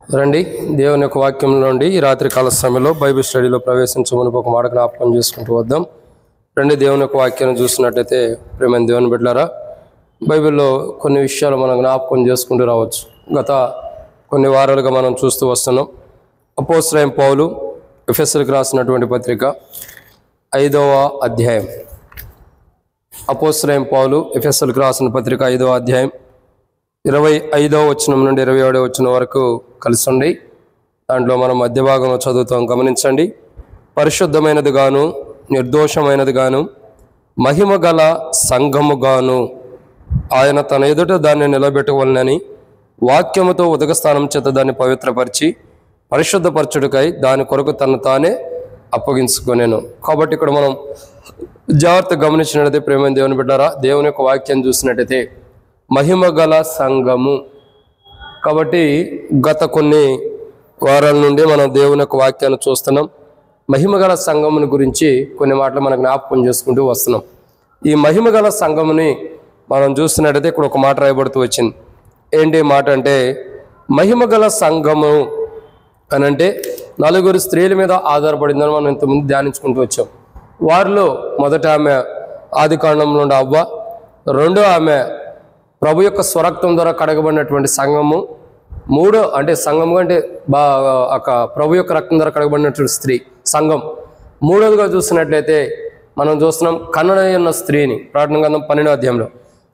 రండి దేవుని యొక్క వాక్యంలో నుండి ఈ రాత్రి కాల సమయంలో బైబిల్ స్టడీలో ప్రవేశించమని ఒక మాట జ్ఞాపకం చేసుకుంటూ వద్దాం. రండి దేవుని యొక్క వాక్యాన్ని చూసినట్టయితే ప్రేమైన దేవుని బిడ్డలారా, బైబిల్లో కొన్ని విషయాలు మనం జ్ఞాపకం చేసుకుంటూ రావచ్చు. గత కొన్ని వారాలుగా మనం చూస్తూ వస్తున్నాం. అపోస్తలుడైన పౌలు ఎఫెసీయులకు రాసినటువంటి పత్రిక 5వ అధ్యాయం. అపోస్తలుడైన పౌలు ఎఫెసీయులకు రాసిన పత్రిక 5వ అధ్యాయం 25వ వచనం నుండి 27వ వచనం వరకు కలిసి ఉండి దాంట్లో మనం మధ్య భాగంలో చదువుతాం. గమనించండి. పరిశుద్ధమైనది గాను నిర్దోషమైనది గాను మహిమ గల సంఘము గాను ఆయన తన ఎదుట దాన్ని నిలబెట్టవలనని వాక్యముతో ఉదక స్థానం చేత దాన్ని పవిత్రపరిచి పరిశుద్ధపరచుడికై దాని కొరకు తను తానే అప్పగించుకొనెను. కాబట్టి ఇక్కడ మనం జాగ్రత్తగా గమనించినట్లయితే ప్రేమ దేవుని బిడ్డారా, దేవుని యొక్క వాక్యం చూసినట్టయితే మహిమ గల సంఘము. కాబట్టి గత కొన్ని వారాల నుండి మనం దేవుని యొక్క వాక్యాన్ని చూస్తున్నాం. మహిమ గల సంఘముని గురించి కొన్ని మాటలు మనం జ్ఞాపకం చేసుకుంటూ వస్తున్నాం. ఈ మహిమ గల సంఘముని మనం చూస్తున్నట్టయితే ఇక్కడ ఒక మాట రాయబడుతూ వచ్చింది. ఏంటి మాట అంటే, మహిమ గల సంఘము అనంటే 4 స్త్రీల మీద ఆధారపడిందని మనం ఇంతకుముందు ధ్యానించుకుంటూ వచ్చాం. వారిలో మొదట ఆమె ఆదికాండంలో ఉండే అవ్వ, రెండో ఆమె ప్రభు యొక్క స్వరక్తం ద్వారా కడగబడినటువంటి సంఘము, మూడో అంటే సంఘము అంటే ప్రభు యొక్క రక్తం ద్వారా కడగబడినటువంటి స్త్రీ సంఘం. మూడోదిగా చూసినట్లయితే మనం చూస్తున్నాం కన్నడైన స్త్రీని ప్రకటన గ్రంథం 12వ అధ్యాయంలో.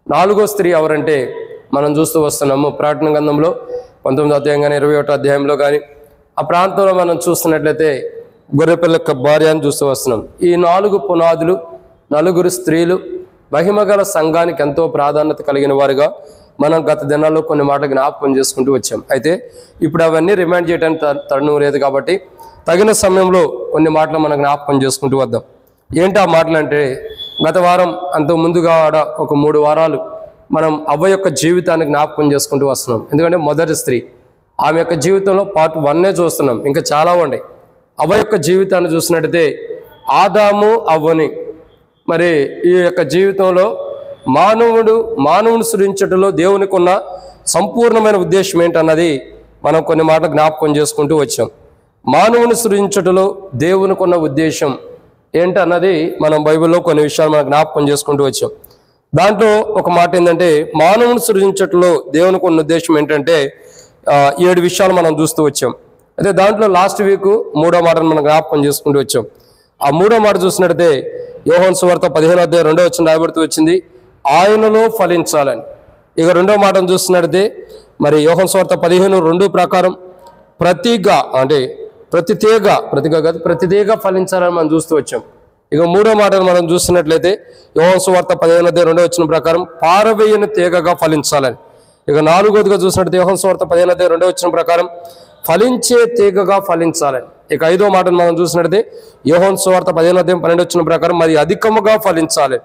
4వ స్త్రీ ఎవరంటే మనం చూస్తూ వస్తున్నాము ప్రకటన గ్రంథంలో 19వ అధ్యాయం కానీ 21వ అధ్యాయంలో కానీ ఆ ప్రాంతంలో మనం చూస్తున్నట్లయితే గొర్రెపిల్ల భార్య అని చూస్తూ వస్తున్నాం. ఈ 4 పునాదులు, 4 స్త్రీలు మహిమగల సంఘానికి ఎంతో ప్రాధాన్యత కలిగిన వారుగా మనం గత దినాల్లో కొన్ని మాటలు జ్ఞాపకం చేసుకుంటూ వచ్చాం. అయితే ఇప్పుడు అవన్నీ రిమైండ్ చేయడానికి తరుణం లేదు కాబట్టి తగిన సమయంలో కొన్ని మాటలు మనం జ్ఞాపకం చేసుకుంటూ వద్దాం. ఏంటి ఆ మాటలు అంటే, గత వారం అంత ముందుగా ఒక 3 వారాలు మనం అవ్వ యొక్క జీవితాన్ని జ్ఞాపకం చేసుకుంటూ వస్తున్నాం. ఎందుకంటే మొదటి స్త్రీ ఆమె యొక్క జీవితంలో పార్ట్ 1 చూస్తున్నాం, ఇంకా చాలా ఉన్నాయి. అవ్వ యొక్క జీవితాన్ని చూసినట్టయితే ఆదాము అవ్వని మరి ఈ యొక్క జీవితంలో మానవుని సృజించటంలో దేవునికి ఉన్న సంపూర్ణమైన ఉద్దేశం ఏంటన్నది మనం కొన్ని మాటలు జ్ఞాపకం చేసుకుంటూ వచ్చాం. మానవుని సృజించటంలో దేవునికి ఉన్న ఉద్దేశం ఏంటన్నది మనం బైబిల్లో కొన్ని విషయాలు మనం జ్ఞాపకం చేసుకుంటూ వచ్చాం. దాంట్లో ఒక మాట ఏంటంటే, మానవుని సృజించటంలో దేవునికి ఉన్న ఉద్దేశం ఏంటంటే 7 విషయాలు మనం చూస్తూ వచ్చాం. అయితే దాంట్లో లాస్ట్ వీక్ 3వ మాటను మనం జ్ఞాపకం చేసుకుంటూ వచ్చాం. ఆ 3వ మాట చూసినట్టయితే యోహాను సువార్త 15వ అధ్యాయం 2వ వచనం రాయబడుతూ వచ్చింది, ఆయనలో ఫలించాలని. ఇక 2వ మాటను చూసినట్టయితే మరి యోహాను సువార్త 15:2 ప్రకారం ప్రతి తీగ ఫలించాలని మనం చూస్తూ వచ్చాం. ఇక 3వ మాటను మనం చూస్తున్నట్లయితే యోహాను సువార్త 15వ అధ్యాయం 2వ వచనం ప్రకారం పారవేయని తీగగా ఫలించాలని. ఇక 4వదిగా చూసినట్లయితే యోహాను సువార్త 15వ అధ్యాయం 2వ వచనం ప్రకారం ఫలించే తీగగా ఫలించాలని. ఇక 5వ మాటను మనం చూసినట్లయితే యోహాను సువార్త 15వ అధ్యాయం 12వ వచనం ప్రకారం మరి అధికముగా ఫలించాలి.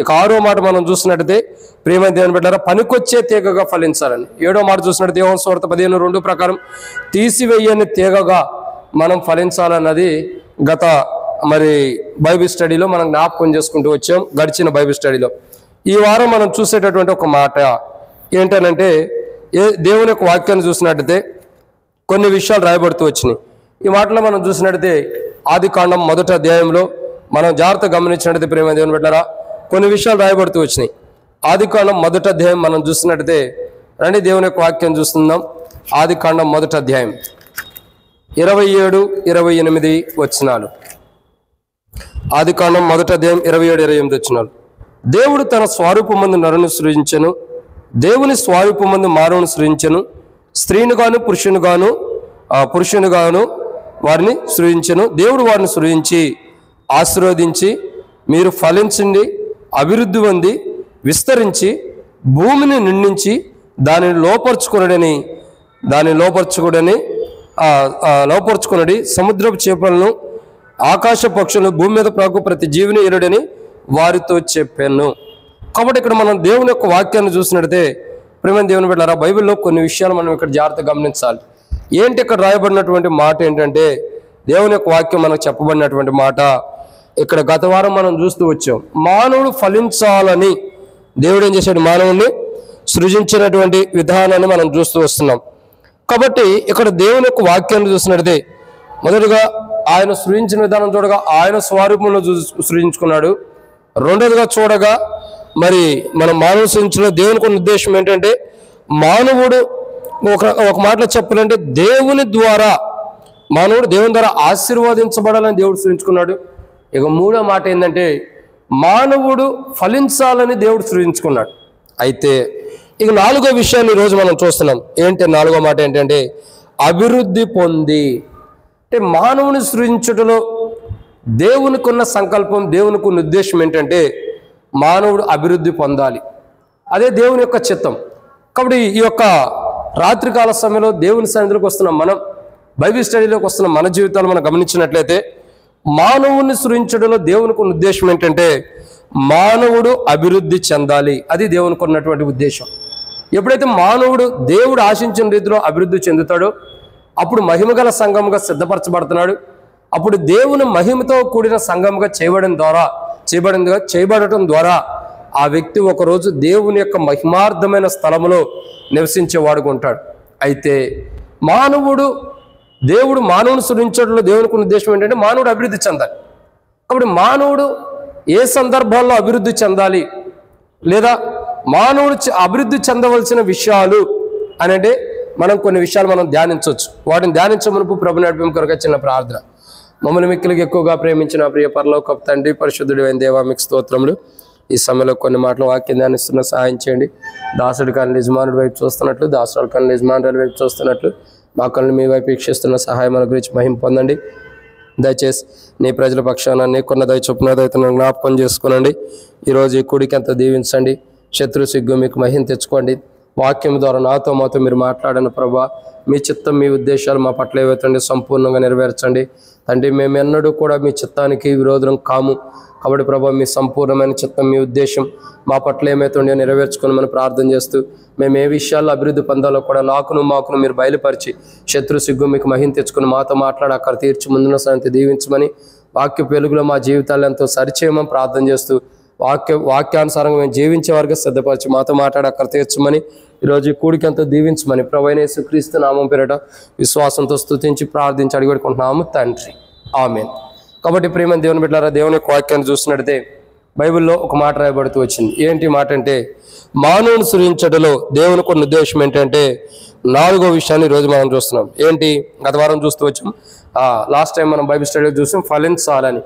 ఇక 6వ మాట మనం చూసినట్టయితే ప్రియమైన దేవుని బిడ్డలారా పనికొచ్చే తీగగా ఫలించాలని. 7వ మాట చూసినట్టయితే యోహాను సువార్త 15:2 ప్రకారం తీసివేయని తీగగా మనం ఫలించాలన్నది గత మరి బైబిల్ స్టడీలో మనం జ్ఞాపకం చేసుకుంటూ వచ్చాం. గడిచిన బైబిల్ స్టడీలో ఈ వారం మనం చూసేటటువంటి ఒక మాట ఏంటనంటే, దేవుని యొక్క వాక్యాన్ని చూసినట్టయితే కొన్ని విషయాలు రాయబడుతూ వచ్చినాయి. ఈ మాటలో మనం చూసినట్టయితే ఆదికాండం 1వ అధ్యాయంలో మనం జాగ్రత్తగా గమనించినట్టయితే ప్రేమ దేవుని బిడ్డలారా కొన్ని విషయాలు రాయబడుతూ వచ్చినాయి. ఆదికాండం 1వ అధ్యాయం మనం చూసినట్టయితే రండి దేవుని యొక్క వాక్యం చూస్తున్నాం. ఆదికాండం 1వ అధ్యాయం 27, 28 వచనాలు. ఆదికాండం 1వ అధ్యాయం 27, 28 వచనాలు. దేవుడు తన స్వరూపమందు నరుని సృజించెను, దేవుని స్వరూపమందు మానవుని సృజించెను, స్త్రీని గాను పురుషుని గాను వారిని సృజించెను. దేవుడు వారిని సృజించి ఆశీర్వదించి, మీరు ఫలించండి, అభివృద్ధి పొంది విస్తరించి భూమిని నిండించి దానిని లోపరుచుకునడి సముద్రపు చేపలను ఆకాశ పక్షులను భూమి మీద ప్రాకు ప్రతి జీవిని ఎరుడని వారితో చెప్పాను. కాబట్టి ఇక్కడ మనం దేవుని యొక్క వాక్యాన్ని చూసినట్టయితే ప్రేమ దేవుని బిడ్డలారా బైబిల్లో కొన్ని విషయాలు మనం ఇక్కడ జాగ్రత్తగా గమనించాలి. ఏంటి ఇక్కడ రాయబడినటువంటి మాట ఏంటంటే, దేవుని యొక్క వాక్యం మనకు చెప్పబడినటువంటి మాట ఇక్కడ గత వారం మనం చూస్తూ వచ్చాం. మానవుడు ఫలించాలని దేవుడు ఏం చేశాడు, మానవుడిని సృజించినటువంటి విధానాన్ని మనం చూస్తూ వస్తున్నాం. కాబట్టి ఇక్కడ దేవుని యొక్క వాక్యాన్ని చూసినట్లయితే మొదటిగా ఆయన సృజించిన విధానం చూడగా ఆయన స్వరూపంలో సృజించుకున్నాడు. రెండోదిగా చూడగా మరి మనం మానవుడు సృజించిన దేవునికి ఉన్న ఉద్దేశం ఏంటంటే మానవుడు ఒక మాటలో చెప్పాలంటే దేవుని ద్వారా మానవుడు దేవుని ద్వారా ఆశీర్వదించబడాలని దేవుడు సృజించుకున్నాడు. ఇక మూడో మాట ఏంటంటే మానవుడు ఫలించాలని దేవుడు సృజించుకున్నాడు. అయితే ఇక నాలుగో విషయాన్ని ఈరోజు మనం చూస్తున్నాం. ఏంటి నాలుగో మాట ఏంటంటే అభివృద్ధి పొంది. అంటే మానవుని సృజించుటలో దేవునికి ఉన్న సంకల్పం, దేవునికి ఉన్న ఉద్దేశం ఏంటంటే మానవుడు అభివృద్ధి పొందాలి. అదే దేవుని యొక్క చిత్తం. కాబట్టి ఈ యొక్క రాత్రికాల సమయంలో దేవుని సన్నిధిలోకి వస్తున్న మనం, బైబిల్ స్టడీలోకి వస్తున్న మన జీవితాలు మనం గమనించినట్లయితే మానవుని సృజించడంలో దేవునికి ఉన్న ఉద్దేశం ఏంటంటే మానవుడు అభివృద్ధి చెందాలి. అది దేవునికి ఉన్నటువంటి ఉద్దేశం. ఎప్పుడైతే మానవుడు దేవుడు ఆశించిన రీతిలో అభివృద్ధి చెందుతాడో అప్పుడు మహిమగల సంఘముగా సిద్ధపరచబడుతున్నాడు. అప్పుడు దేవుని మహిమతో కూడిన సంఘముగా చేయబడటం ద్వారా ఆ వ్యక్తి ఒకరోజు దేవుని యొక్క మహిమార్థమైన స్థలములో నివసించేవాడుగా ఉంటాడు. అయితే దేవుడు మానవుని సృజించడంలో దేవునికి ఉన్న ఉద్దేశం ఏంటంటే మానవుడు అభివృద్ధి చెందాలి. కాబట్టి మానవుడు ఏ సందర్భాల్లో అభివృద్ధి చెందాలి, లేదా మానవుడు అభివృద్ధి చెందవలసిన విషయాలు అని అంటే మనం కొన్ని విషయాలు మనం ధ్యానించవచ్చు. వాటిని ధ్యానించే మునుపు ప్రభు నడిపింపు కొరకు చిన్న ప్రార్థన. మమ్మల్ని మిక్కిలిగా ఎక్కువగా ప్రేమించిన ప్రియ పరలోకపు తండ్రి, పరిశుద్ధుడు అయిన దేవా, మీకు స్తోత్రములు. ఈ సమయంలో కొన్ని మాటలు వాక్యం ధ్యానిస్తున్న సహాయం చేయండి. దాసుడి కానీ యజమానుడి వైపు చూస్తున్నట్లు, దాసుడు కానీ యజమానుడి వైపు చూస్తున్నట్లు మా కళ్ళని మీ వైపు వీక్షిస్తున్న సహాయం మన గురించి మహిమ పొందండి. దయచేసి నీ ప్రజల పక్షాన నీకున్న దయ చొప్పున దయతను జ్ఞాపకం చేసుకునండి. ఈరోజు ఈ కూడికి అంతా దీవించండి. శత్రు సిగ్గు మీకు మహిమ తెచ్చుకోండి. వాక్యం ద్వారా మాతో మీరు మాట్లాడను ప్రభా. మీ చిత్తం, మీ ఉద్దేశాలు మా పట్ల ఏవైతే సంపూర్ణంగా నెరవేర్చండి తండ్రి. మేము ఎన్నడూ కూడా మీ చిత్తానికి విరోధం కాము. కాబట్టి ప్రభా, మీ సంపూర్ణమైన చిత్తం, మీ ఉద్దేశం మా పట్ల ఏమైతే నెరవేర్చుకుని మనం ప్రార్థన చేస్తూ మేము ఏ విషయాల్లో అభివృద్ధి పొందాలో కూడా మాకును మీరు బయలుపరిచి శత్రు సిగ్గు మీకు మహిమ తెచ్చుకుని మాతో మాట్లాడి అక్కడ తీర్చి ముందున్న సంగతి దీవించమని, వాక్య వెలుగులో మా జీవితాలు ఎంతో సరిచేయమని ప్రార్థన చేస్తూ వాక్యానుసారంగా మేము జీవించే వారికి సిద్ధపరిచి మాతో మాట్లాడి అక్కడ తీర్చమని, ఈరోజు ఈ కూడికి ఎంతో దీవించమని ప్రభువైన యేసుక్రీస్తు నామం పేరిట విశ్వాసంతో స్తుతించి ప్రార్థించి అడిగొట్టుకుంటున్నాము తండ్రి. ఆమేన్. కాబట్టి ప్రియమైన దేవుని బిడ్డలారా, దేవుని యొక్క వాక్యాన్ని చూసినట్లయితే బైబిల్లో ఒక మాట రాయబడుతూ వచ్చింది. ఏంటి మాట అంటే మానవుని సృజించడంలో దేవునికి ఉన్న ఉద్దేశం ఏంటంటే నాలుగో విషయాన్ని ఈరోజు మనం చూస్తున్నాం. ఏంటి? గత వారం చూస్తూ వచ్చాం. లాస్ట్ టైం మనం బైబిల్ స్టడీలో చూసాం ఫలించాలని.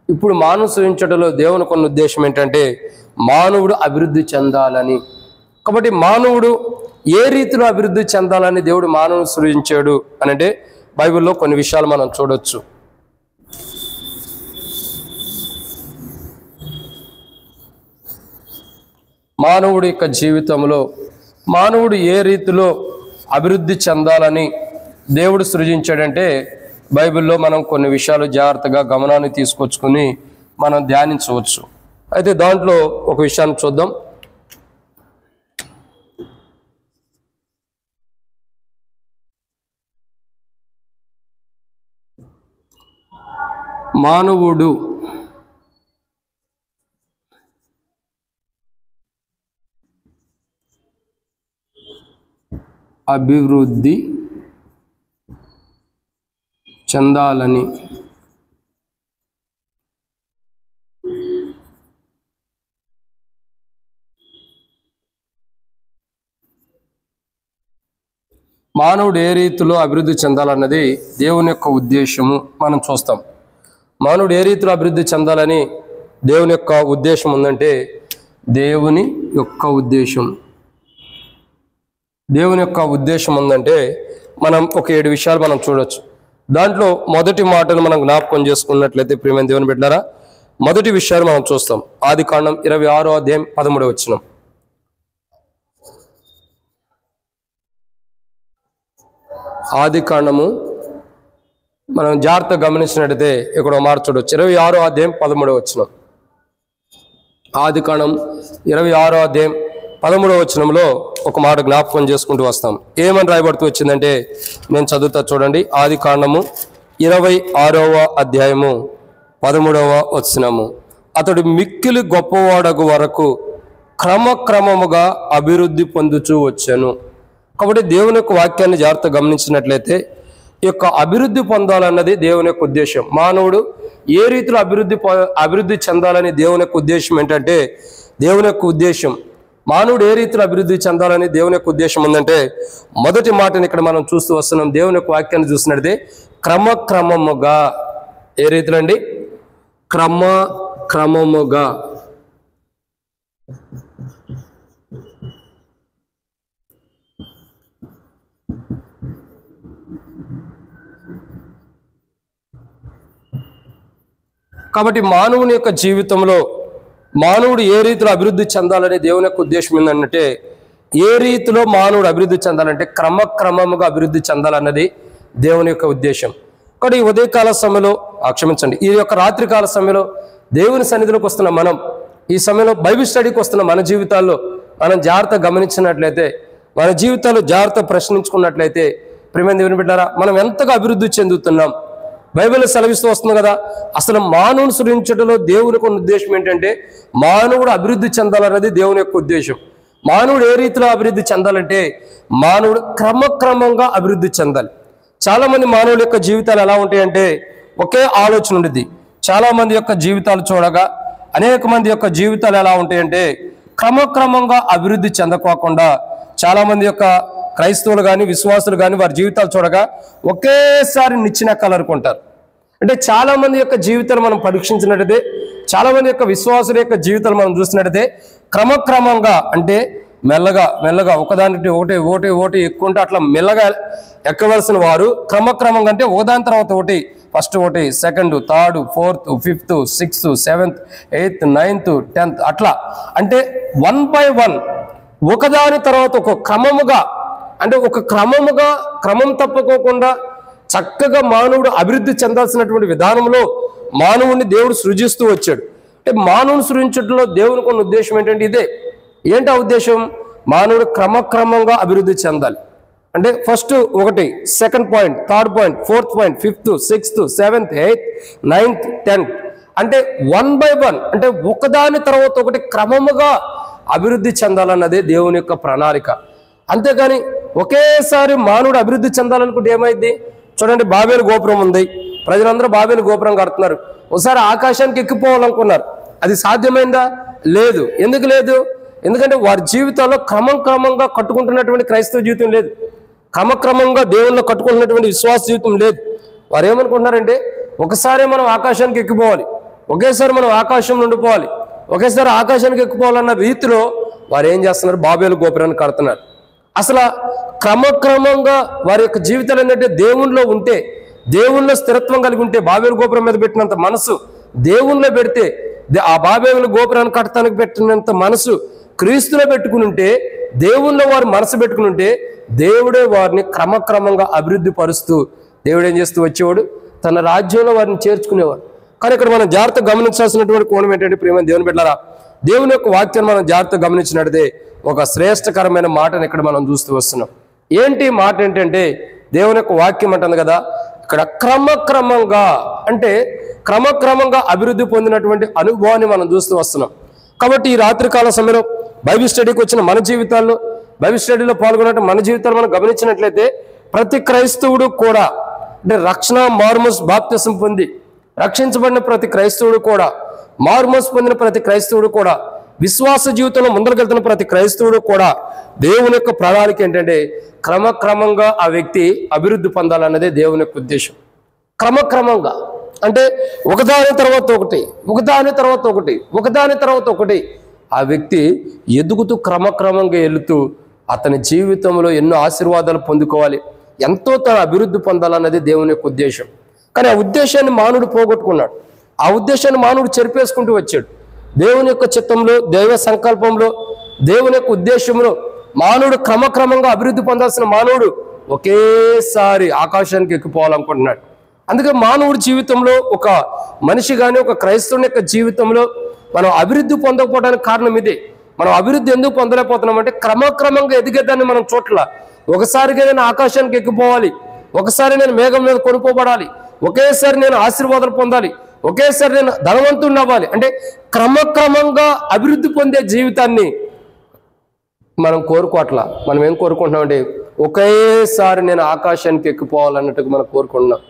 ఇప్పుడు మానవుని సృజించడంలో దేవునికి ఉన్న ఉద్దేశం ఏంటంటే మానవుడు అభివృద్ధి చెందాలని. కాబట్టి మానవుడు ఏ రీతిలో అభివృద్ధి చెందాలని దేవుడు మానవుని సృజించాడు అని అంటే బైబిల్లో కొన్ని విషయాలు మనం చూడొచ్చు. మానవుడి యొక్క జీవితంలో మానవుడు ఏ రీతిలో అభివృద్ధి చెందాలని దేవుడు సృజించాడంటే బైబిల్లో మనం కొన్ని విషయాలు జాగ్రత్తగా గమనాన్ని తీసుకొచ్చుకొని మనం ధ్యానించవచ్చు. అయితే దాంట్లో ఒక విషయాన్ని చూద్దాం. మానవుడు అభివృద్ధి చెందాలని మానవుడు ఏ రీతిలో అభివృద్ధి చెందాలన్నది దేవుని యొక్క ఉద్దేశము మనం చూస్తాం. మానవుడు ఏ రీతిలో అభివృద్ధి చెందాలని దేవుని యొక్క ఉద్దేశం ఉందంటే దేవుని యొక్క ఉద్దేశం ఉందంటే మనం ఒక 7 విషయాలు మనం చూడొచ్చు. దాంట్లో మొదటి మాటను మనం జ్ఞాపకం చేసుకున్నట్లయితే ప్రియమైన దేవుని బిడ్డలారా, మొదటి విషయాలు మనం చూస్తాం. ఆదికాండం 26వ అధ్యాయం 13వ వచనం. ఆదికాండము మనం జాగ్రత్తగా గమనించినట్లయితే ఇక్కడ మాట చూడవచ్చు. 26వ అధ్యాయం 13వ వచనం. ఆదికాండం 26వ అధ్యాయం 13వ వచనంలో ఒక మాట జ్ఞాపకం చేసుకుంటూ వస్తాం. ఏమని రాయబడుతూ వచ్చిందంటే నేను చదువుతా చూడండి. ఆదికాండము 26వ అధ్యాయము 13వ వచనము. అతడు మిక్కిలి గొప్పవాడగు వరకు క్రమక్రమముగా అభివృద్ధి పొందుచూ వచ్చాను. కాబట్టి దేవుని యొక్క వాక్యాన్ని జాగ్రత్తగా గమనించినట్లయితే ఈ యొక్క అభివృద్ధి పొందాలన్నది దేవుని యొక్క ఉద్దేశం. మానవుడు ఏ రీతిలో అభివృద్ధి చెందాలని దేవుని యొక్క ఉద్దేశం ఏంటంటే, దేవుని యొక్క ఉద్దేశం మానవుడు ఏ రీతిలో అభివృద్ధి చెందాలని దేవుని యొక్క ఉద్దేశం ఉందంటే, మొదటి మాటని ఇక్కడ మనం చూస్తూ వస్తున్నాం. దేవుని యొక్క వాక్యాన్ని చూసినట్లయితే క్రమక్రమముగా, ఏ రీతిలో అండి? క్రమక్రమముగా. కాబట్టి మానవుని యొక్క జీవితంలో మానవుడు ఏ రీతిలో అభివృద్ధి చెందాలని దేవుని యొక్క ఉద్దేశం ఏంటంటే, ఏ రీతిలో మానవుడు అభివృద్ధి చెందాలంటే క్రమక్రమముగా అభివృద్ధి చెందాలన్నది దేవుని యొక్క ఉద్దేశం. కాబట్టి ఈ ఉదయకాల సమయంలో క్షమించండి, ఈ యొక్క రాత్రికాల సమయంలో దేవుని సన్నిధిలోకి వస్తున్న మనం, ఈ సమయంలో బైబిల్ స్టడీకి వస్తున్న మన జీవితాల్లో మనం జాగ్రత్త గమనించినట్లయితే, మన జీవితాల్లో జాగ్రత్త ప్రశ్నించుకున్నట్లయితే, ప్రియమైన దేవుని బిడ్డలారా, మనం ఎంతగా అభివృద్ధి చెందుతున్నాం? బైబిల్ సెలవిస్తూ వస్తుంది కదా, అసలు మానవుని సృష్టించడంలో దేవునికి ఉన్న ఉద్దేశం ఏంటంటే మానవుడు అభివృద్ధి చెందాలన్నది దేవుని యొక్క ఉద్దేశం. మానవుడు ఏ రీతిలో అభివృద్ధి చెందాలంటే మానవుడు క్రమక్రమంగా అభివృద్ధి చెందాలి. చాలా మంది మానవుల యొక్క జీవితాలు ఎలా ఉంటాయంటే ఒకే ఆలోచన ఉండేది. చాలా మంది యొక్క జీవితాలు చూడగా అనేక మంది యొక్క జీవితాలు ఎలా ఉంటాయంటే క్రమక్రమంగా అభివృద్ధి చెందకోకుండా చాలా మంది యొక్క క్రైస్తవులు కానీ విశ్వాసులు కానీ వారి జీవితాలు చూడగా ఒకేసారి నిచ్చెనెక్కాలి అనుకుంటారు. అంటే చాలా మంది యొక్క జీవితాలు మనం పరీక్షించినట్టయితే, చాలా మంది యొక్క విశ్వాసుల యొక్క జీవితాలు మనం చూసినట్టయితే క్రమక్రమంగా అంటే మెల్లగా మెల్లగా ఒకదానికి ఒకటి ఎక్కుంటే అట్లా మెల్లగా ఎక్కవలసిన వారు క్రమక్రమంగా అంటే ఒకదాని తర్వాత ఒకటి, ఫస్ట్ ఒకటి, second, third, fourth, fifth, sixth, seventh, eighth, ninth, 10th అట్లా అంటే 1 by 1 ఒకదాని తర్వాత ఒక క్రమముగా అంటే ఒక క్రమం తప్పుకోకుండా చక్కగా మానవుడు అభివృద్ధి చెందాల్సినటువంటి విధానంలో మానవుడిని దేవుడు సృజిస్తూ వచ్చాడు. అంటే మానవుని సృజించడంలో దేవునికి ఉన్న ఉద్దేశం ఏంటంటే ఇదే. ఏంటి ఆ ఉద్దేశం? మానవుడు క్రమక్రమంగా అభివృద్ధి చెందాలి. అంటే ఫస్ట్ ఒకటి, second point, third point, fourth point, 5th, 6th, 7th, 8th, 9th, 10th అంటే 1 by 1 అంటే ఒకదాని తర్వాత ఒకటి క్రమముగా అభివృద్ధి చెందాలన్నదే దేవుని యొక్క ప్రణాళిక. అంతేగాని ఒకేసారి మానవుడు అభివృద్ధి చెందాలనుకుంటే ఏమైంది? చూడండి, బాబేలు గోపురం ఉంది, ప్రజలందరూ బాబేలు గోపురం కడుతున్నారు. ఒకసారి ఆకాశానికి ఎక్కిపోవాలనుకున్నారు, అది సాధ్యమైందా? లేదు. ఎందుకు లేదు? ఎందుకంటే వారి జీవితాల్లో క్రమంగా కట్టుకుంటున్నటువంటి క్రైస్తవ జీవితం లేదు, క్రమక్రమంగా దేవుళ్ళు కట్టుకుంటున్నటువంటి విశ్వాస జీవితం లేదు. వారు ఏమనుకుంటున్నారంటే ఒకసారి మనం ఆకాశానికి ఎక్కిపోవాలి, ఒకేసారి మనం ఆకాశంలో ఉండిపోవాలి, ఒకేసారి ఆకాశానికి ఎక్కిపోవాలన్న రీతిలో వారు ఏం చేస్తున్నారు? బాబేలు గోపురాన్ని కడుతున్నారు. అసలు క్రమక్రమంగా వారి యొక్క జీవితాలు ఏంటంటే దేవునిలో ఉంటే, దేవునిలో స్థిరత్వం కలిగి ఉంటే, బాబేలు గోపురం మీద పెట్టినంత మనసు దేవునిలో పెడితే, ఆ బాబేలు గోపురాన్ని కట్టడానికి పెట్టినంత మనసు క్రీస్తులో పెట్టుకుని ఉంటే, దేవునిలో వారు మనసు పెట్టుకుని ఉంటే దేవుడే వారిని క్రమక్రమంగా అభివృద్ధి పరుస్తూ దేవుడు ఏం చేస్తూ వచ్చేవాడు? తన రాజ్యంలో వారిని చేర్చుకునేవాడు. కానీ ఇక్కడ మనం జాగ్రత్త గమనించాల్సినటువంటి కోణం ఏంటంటే, ప్రియమైన దేవుని బిడ్డలారా, దేవుని యొక్క వాక్యాన్ని మనం జాగ్రత్త గమనించినట్టే ఒక శ్రేష్టకరమైన మాటను ఇక్కడ మనం చూస్తూ వస్తున్నాం. ఏంటి మాట ఏంటంటే, దేవుని యొక్క వాక్యం అంటుంది కదా, ఇక్కడ క్రమక్రమంగా అంటే క్రమక్రమంగా అభివృద్ధి పొందినటువంటి అనుభవాన్ని మనం చూస్తూ వస్తున్నాం. కాబట్టి ఈ రాత్రికాల సమయంలో బైబిల్ స్టడీకి వచ్చిన మన జీవితాల్లో, బైబిల్ స్టడీలో పాల్గొన్న మన జీవితాలు మనం గమనించినట్లయితే ప్రతి క్రైస్తవుడు కూడా అంటే మారుమోస్ బాప్తిసం పొంది రక్షించబడిన ప్రతి క్రైస్తవుడు కూడా, మారుమోస్ పొందిన ప్రతి క్రైస్తవుడు కూడా, విశ్వాస జీవితంలో ముందరకెళ్తున్న ప్రతి క్రైస్తవుడు కూడా దేవుని యొక్క ప్రణాళిక ఏంటంటే క్రమక్రమంగా ఆ వ్యక్తి అభివృద్ధి పొందాలన్నదే దేవుని యొక్క ఉద్దేశం. క్రమక్రమంగా అంటే ఒకదాని తర్వాత ఒకటి ఆ వ్యక్తి ఎదుగుతూ క్రమక్రమంగా వెళుతూ అతని జీవితంలో ఎన్నో ఆశీర్వాదాలు పొందుకోవాలి, ఎంతో తన అభివృద్ధి పొందాలన్నది దేవుని యొక్క ఉద్దేశం. కానీ ఆ ఉద్దేశాన్ని మానవుడు పోగొట్టుకున్నాడు, ఆ ఉద్దేశాన్ని మానవుడు చెరిపేసుకుంటూ వచ్చాడు. దేవుని యొక్క చిత్తంలో, దైవ సంకల్పంలో, దేవుని యొక్క ఉద్దేశంలో మానవుడు క్రమక్రమంగా అభివృద్ధి పొందాల్సిన మానవుడు ఒకేసారి ఆకాశానికి ఎక్కిపోవాలనుకుంటున్నాడు. అందుకే మానవుడి జీవితంలో ఒక మనిషి కానీ ఒక క్రైస్తవుని యొక్క జీవితంలో మనం అభివృద్ధి పొందకపోవడానికి కారణం ఇదే. మనం అభివృద్ధి ఎందుకు పొందలేకపోతున్నామంటే క్రమక్రమంగా ఎదిగేదాన్ని మనం చోట్ల ఒకసారిగా నేను ఆకాశానికి ఎక్కిపోవాలి, ఒకసారి నేను మేఘం మీద కొనుక్కోబడాలి, ఒకేసారి నేను ఆశీర్వాదాలు పొందాలి, ఒకేసారి నేను ధనవంతుడిని అవ్వాలి అంటే క్రమక్రమంగా అభివృద్ధి పొందే జీవితాన్ని మనం కోరుకోవట్లా. మనం ఏం కోరుకుంటున్నామంటే ఒకేసారి నేను ఆకాశానికి ఎక్కిపోవాలన్నట్టుగా మనం కోరుకుంటున్నాం.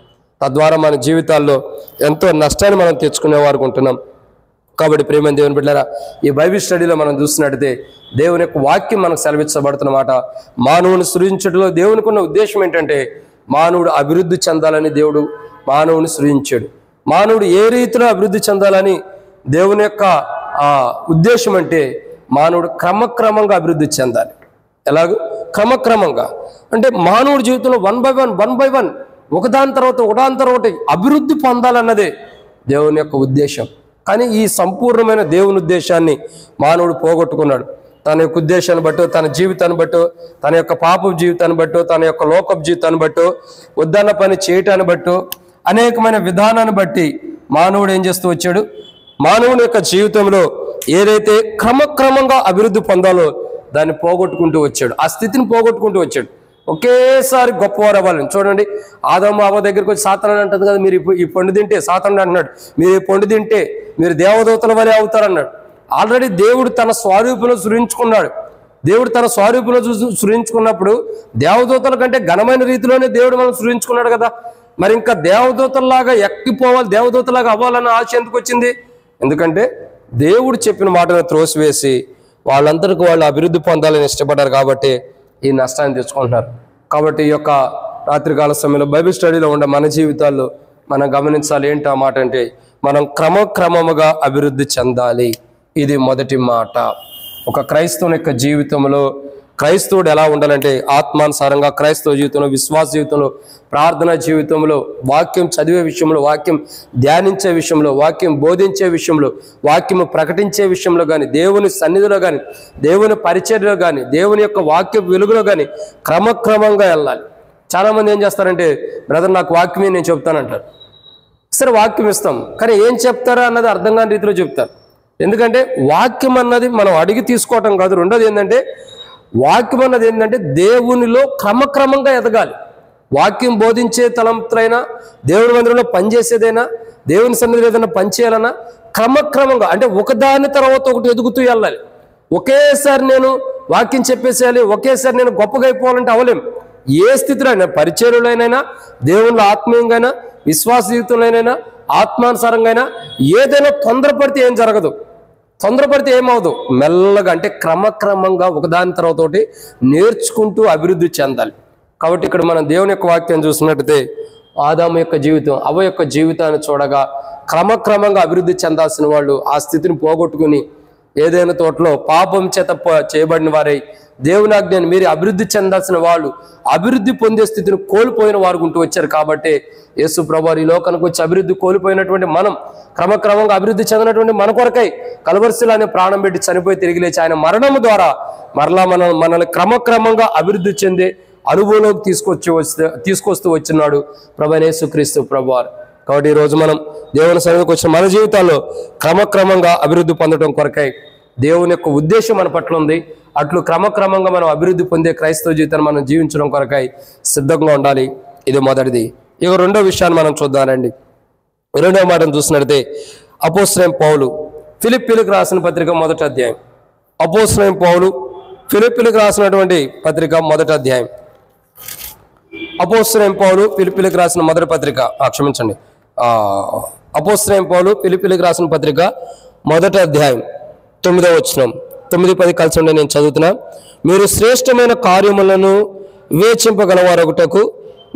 తద్వారా మన జీవితాల్లో ఎంతో నష్టాన్ని మనం తెచ్చుకునేవారు ఉంటున్నాం. కాబట్టి ప్రియమైన దేవుని బిడ్డలారా, ఈ బైబిల్ స్టడీలో మనం చూసినట్టయితే దేవుని యొక్క వాక్యం మనకు సెలవిచ్చబడుతున్నమాట. మానవుని సృజించడంలో దేవునికి ఉన్న ఉద్దేశం ఏంటంటే మానవుడు అభివృద్ధి చెందాలని దేవుడు మానవుని సృజించాడు. మానవుడు ఏ రీతిలో అభివృద్ధి చెందాలని దేవుని యొక్క ఉద్దేశం అంటే మానవుడు క్రమక్రమంగా అభివృద్ధి చెందాలి. ఎలాగో క్రమక్రమంగా అంటే మానవుడి జీవితంలో వన్ బై వన్ ఒకదాని తర్వాత అభివృద్ధి పొందాలన్నదే దేవుని యొక్క ఉద్దేశం. కానీ ఈ సంపూర్ణమైన దేవుని ఉద్దేశాన్ని మానవుడు పోగొట్టుకున్నాడు. తన యొక్క ఉద్దేశాన్ని బట్టో, తన జీవితాన్ని బట్టో, తన యొక్క పాప జీవితాన్ని బట్టో, తన యొక్క లోకపు జీవితాన్ని బట్టో, వద్దన్న పని చేయటాన్ని బట్టో, అనేకమైన విధానాన్ని బట్టి మానవుడు ఏం చేస్తూ వచ్చాడు? మానవుని యొక్క జీవితంలో ఏదైతే క్రమక్రమంగా అభివృద్ధి పొందాలో దాన్ని పోగొట్టుకుంటూ వచ్చాడు. ఆ స్థితిని పోగొట్టుకుంటూ వచ్చాడు. ఒకేసారి గొప్పవారు అవ్వాలని చూడండి. ఆదాము అవ్వ దగ్గరికి వచ్చి సాతాను అంటుంది కదా, మీరు ఈ పండు తింటే, సాతాను అంటున్నాడు మీరు ఈ పండు తింటే మీరు దేవదూతల వలె అవుతారన్నాడు. ఆల్రెడీ దేవుడు తన స్వరూపంలో సృజించుకున్నాడు. దేవుడు తన స్వరూపంలో సృజించుకున్నప్పుడు దేవదూతల కంటే ఘనమైన రీతిలోనే దేవుడు మనం సృజించుకున్నాడు కదా. మరి ఇంకా దేవదూతల్లాగా ఎక్కిపోవాలి, దేవదూతలాగా అవ్వాలన్న ఆశ ఎందుకు వచ్చింది? ఎందుకంటే దేవుడు చెప్పిన మాటను త్రోసివేసి వాళ్ళందరికీ వాళ్ళు అభివృద్ధి పొందాలని ఇష్టపడ్డారు కాబట్టి ఈ నష్టాన్ని తెచ్చుకుంటున్నారు. కాబట్టి ఈ యొక్క రాత్రికాల సమయంలో బైబిల్ స్టడీలో ఉండే మన జీవితాల్లో మనం గమనించాలి. ఏంటి ఆ మాట అంటే మనం క్రమక్రమముగా అభివృద్ధి చెందాలి. ఇది మొదటి మాట. ఒక క్రైస్తవుని యొక్క జీవితంలో క్రైస్తవుడు ఎలా ఉండాలంటే ఆత్మానుసారంగా క్రైస్తవ జీవితంలో, విశ్వాస జీవితంలో, ప్రార్థనా జీవితంలో, వాక్యం చదివే విషయంలో, వాక్యం ధ్యానించే విషయంలో, వాక్యం బోధించే విషయంలో, వాక్యం ప్రకటించే విషయంలో కానీ, దేవుని సన్నిధిలో కానీ, దేవుని పరిచర్యలో కానీ, దేవుని యొక్క వాక్య వెలుగులో కానీ క్రమక్రమంగా వెళ్ళాలి. చాలామంది ఏం చేస్తారంటే బ్రదర్ నాకు వాక్యమే నేను చెప్తానంటారు. సరే వాక్యం ఇస్తాం, కానీ ఏం చెప్తారా అన్నది అర్థం కాని రీతిలో చెప్తారు. ఎందుకంటే వాక్యం అన్నది మనం అడిగి తీసుకోవటం కాదు. రెండోది ఏంటంటే వాక్యం అన్నది ఏంటంటే దేవునిలో క్రమక్రమంగా ఎదగాలి. వాక్యం బోధించే తలంతులైనా, దేవుని మందిరంలో పనిచేసేదైనా, దేవుని సన్నిధిలో ఏదైనా పనిచేయాలన్నా క్రమక్రమంగా అంటే ఒకదాని తర్వాత ఒకటి ఎదుగుతూ వెళ్ళాలి. ఒకేసారి నేను వాక్యం చెప్పేసేయాలి, ఒకేసారి నేను గొప్పగా అయిపోవాలంటే అవలేం. ఏ స్థితిలో అయినా, పరిచర్యలైనా, దేవునిలో ఆత్మీయంగా, విశ్వాస జీవితంలోనైనా, ఆత్మానుసారంగా అయినా ఏదైనా తొందరపడితే ఏం జరగదు. తొందరపడితే ఏమవుదు? మెల్లగా అంటే క్రమక్రమంగా ఒకదాని తర్వాత ఒకటి నేర్చుకుంటూ అభివృద్ధి చెందాలి. కాబట్టి ఇక్కడ మనం దేవుని యొక్క వాక్యం చూసినట్టయితే ఆదాము యొక్క జీవితం, అవ్వ యొక్క జీవితాన్ని చూడగా క్రమక్రమంగా అభివృద్ధి చెందాల్సిన వాళ్ళు ఆ స్థితిని పోగొట్టుకుని ఏదైనా తోటలో పాపం చేత చేయబడిన వారై దేవుని ఆజ్ఞని మీరు అభివృద్ధి చెందాల్సిన వాళ్ళు అభివృద్ధి పొందే స్థితిని కోల్పోయిన వారు ఉంటూ వచ్చారు. కాబట్టి యేసు ప్రభువు ఈ లోకానికి వచ్చి అభివృద్ధి కోల్పోయినటువంటి మనం క్రమక్రమంగా అభివృద్ధి చెందినటువంటి మన కొరకై కల్వరిశిలో ఆయన ప్రాణం పెట్టి చనిపోయి తిరిగి లేచి ఆయన మరణము ద్వారా మరలా మనల్ని క్రమక్రమంగా అభివృద్ధి చెందే అనుభవంలోకి తీసుకొస్తూ వచ్చినాడు ప్రభువైన యేసుక్రీస్తు ప్రభువారు. కాబట్టి ఈరోజు మనం దేవుని సన్నిధికి వచ్చిన మన జీవితాల్లో క్రమక్రమంగా అభివృద్ధి పొందడం కొరకై దేవుని యొక్క ఉద్దేశం మన పట్ల ఉంది. అట్లు క్రమక్రమంగా మనం అభివృద్ధి పొందే క్రైస్తవ జీవితాన్ని మనం జీవించడం కొరకై సిద్ధంగా ఉండాలి. ఇది మొదటిది. ఇక రెండో విషయాన్ని మనం చూద్దామండి. రెండవ మాటను చూసినట్లయితే అపోస్తలుడైన పౌలు ఫిలిప్పీలకు రాసిన పత్రిక మొదటి అధ్యాయం. అపోస్తలుడైన పౌలు ఫిలిప్పీలకు రాసినటువంటి పత్రిక మొదటి అధ్యాయం. అపోస్తలుడైన పౌలు ఫిలిప్పీలకు రాసిన మొదటి పత్రిక క్షమించండి అపోస్తలుడైన పౌలు ఫిలిప్పీలకు రాసిన పత్రిక మొదటి అధ్యాయం 9వ వచనం 9-10 కలిసి ఉండే నేను చదువుతున్నా. మీరు శ్రేష్టమైన కార్యములను వివేచింపగలవారొకటకు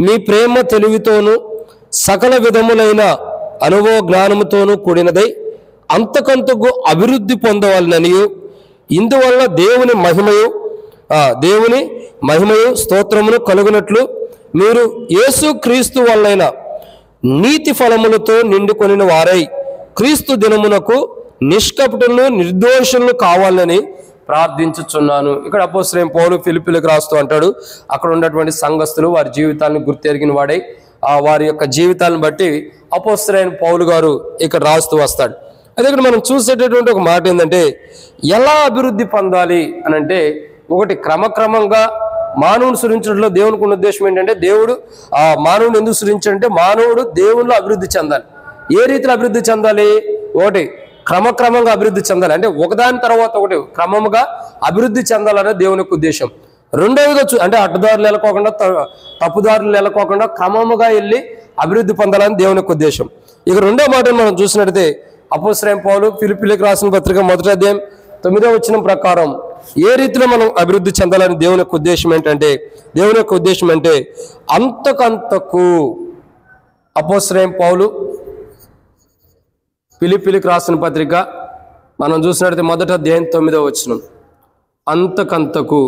మీ ప్రేమ తెలివితోనూ సకల విధములైన అనుభవ జ్ఞానముతోనూ కూడినదై అంతకంతకు అభివృద్ధి పొందవాలననియు ఇందువల్ల దేవుని మహిమయు స్తోత్రమును కలుగునట్లు మీరు యేసు క్రీస్తు వల్లైన నీతి ఫలములతో నిండుకొనిన వారై క్రీస్తు దినమునకు నిష్కపటులను నిర్దోషులను కావాలని ప్రార్థించుచున్నాను. ఇక్కడ అపోస్తలుడైన పౌలు ఫిలిప్పీలకు రాస్తూ అంటాడు, అక్కడ ఉన్నటువంటి సంఘస్థులు వారి జీవితాలను గుర్తెరిగిన వాడై వారి యొక్క జీవితాలను బట్టి అపోస్తలుడైన పౌలు గారు ఇక్కడ రాస్తూ వస్తాడు. అదే ఇక్కడ మనం చూసేటటువంటి ఒక మాట ఏంటంటే ఎలా అభివృద్ధి పొందాలి అని అంటే ఒకటి క్రమక్రమంగా మానవుని సృజించడంలో దేవునికి ఉన్న ఉద్దేశం ఏంటంటే దేవుడు మానవుని ఎందుకు సృజించాడంటే మానవుడు దేవునిలో అభివృద్ధి చెందాలి. ఏ రీతిలో అభివృద్ధి చెందాలి? ఒకటి క్రమక్రమంగా అభివృద్ధి చెందాలి అంటే ఒకదాని తర్వాత ఒకటి క్రమముగా అభివృద్ధి చెందాలనే దేవుని యొక్క ఉద్దేశం. రెండవదిగా అంటే అడ్డదారులు వెళ్ళకోకుండా తప్పుదారులు వెళ్ళకోకుండా క్రమముగా వెళ్ళి అభివృద్ధి పొందాలని దేవుని యొక్క ఉద్దేశం. ఇక రెండో మాట మనం చూసినట్లయితే అపోస్తలుడైన పౌలు ఫిలిప్పీయులకు రాసిన పత్రిక 1వ అధ్యాయం 9వ వచనం ప్రకారం ఏ రీతిలో మనం అభివృద్ధి చెందాలని దేవుని యొక్క ఉద్దేశం ఏంటంటే అంతకంతకు అపోస్తలుడైన పౌలు ఫిలిప్పీయులకు రాసిన పత్రిక మనం చూసినట్లయితే 1వ అధ్యాయం 9వ వచనం అంతకంతకు.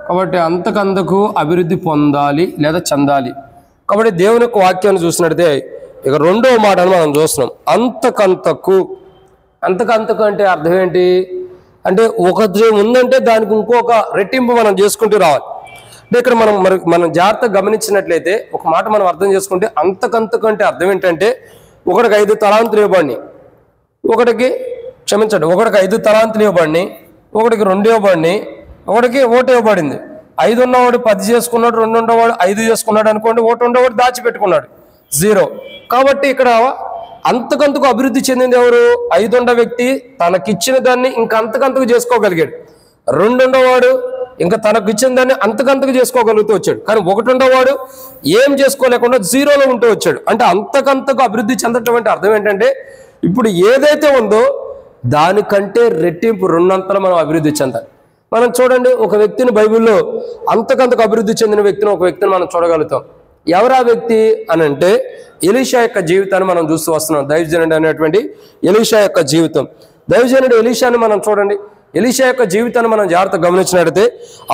కాబట్టి అంతకంతకు అభివృద్ధి పొందాలి లేదా చెందాలి. కాబట్టి దేవుని యొక్క వాక్యాన్ని చూసినట్లయితే ఇక రెండవ మాటను మనం చూస్తున్నాం. అంతకంతకు అంటే అర్థం ఏంటి అంటే ఒకటి ఉందంటే దానికి ఇంకొక రెట్టింపు మనం చేసుకుంటూ రావాలి. అంటే ఇక్కడ మనం జాగ్రత్తగా గమనించినట్లయితే ఒక మాట మనం అర్థం చేసుకుంటే అంతకంతకు అంటే అర్థం ఏంటంటే ఒకటికి 5 తలాంతులు ఇవ్వబడినాయి, ఒకటికి 5 తలాంతులు ఇవ్వబడినాయి, ఒకటికి 2 ఇవ్వబడినాయి, ఒకటికి 1 ఇవ్వబడింది. 5 ఉన్నవాడు 10 చేసుకున్నాడు, 2 ఉన్నవాడు 5 చేసుకున్నాడు అనుకోండి, 1 ఉన్నవాడు దాచిపెట్టుకున్నాడు 0. కాబట్టి ఇక్కడ అంతకంతకు అభివృద్ధి చెందింది ఎవరు? 5 ఉన్న వ్యక్తి తనకిచ్చిన దాన్ని ఇంకా అంతకంతకు చేసుకోగలిగాడు. 2 ఉన్నవాడు ఇంకా తనకు ఇచ్చిన దాన్ని అంతకంతకు చేసుకోగలుగుతూ వచ్చాడు. కానీ 1 ఉన్నవాడు ఏం చేసుకోలేకుండా 0లో ఉంటూ వచ్చాడు. అంటే అంతకంతకు అభివృద్ధి చెందటం అంటే అర్థం ఏంటంటే ఇప్పుడు ఏదైతే ఉందో దానికంటే రెట్టింపు 2 అంతలు మనం అభివృద్ధి చెందాలి. మనం చూడండి, ఒక వ్యక్తిని బైబిల్లో అంతకంతకు అభివృద్ధి చెందిన ఒక వ్యక్తిని మనం చూడగలుగుతాం. ఎవరా వ్యక్తి అని అంటే ఎలీషా యొక్క జీవితాన్ని మనం చూస్తూ వస్తున్నాం. దైవజనుడు అనేటువంటి ఎలీషా యొక్క జీవితం. దైవజనుడు ఎలీషాని మనం చూడండి, ఎలీషా యొక్క జీవితాన్ని మనం జాగ్రత్తగా గమనించినట్లయితే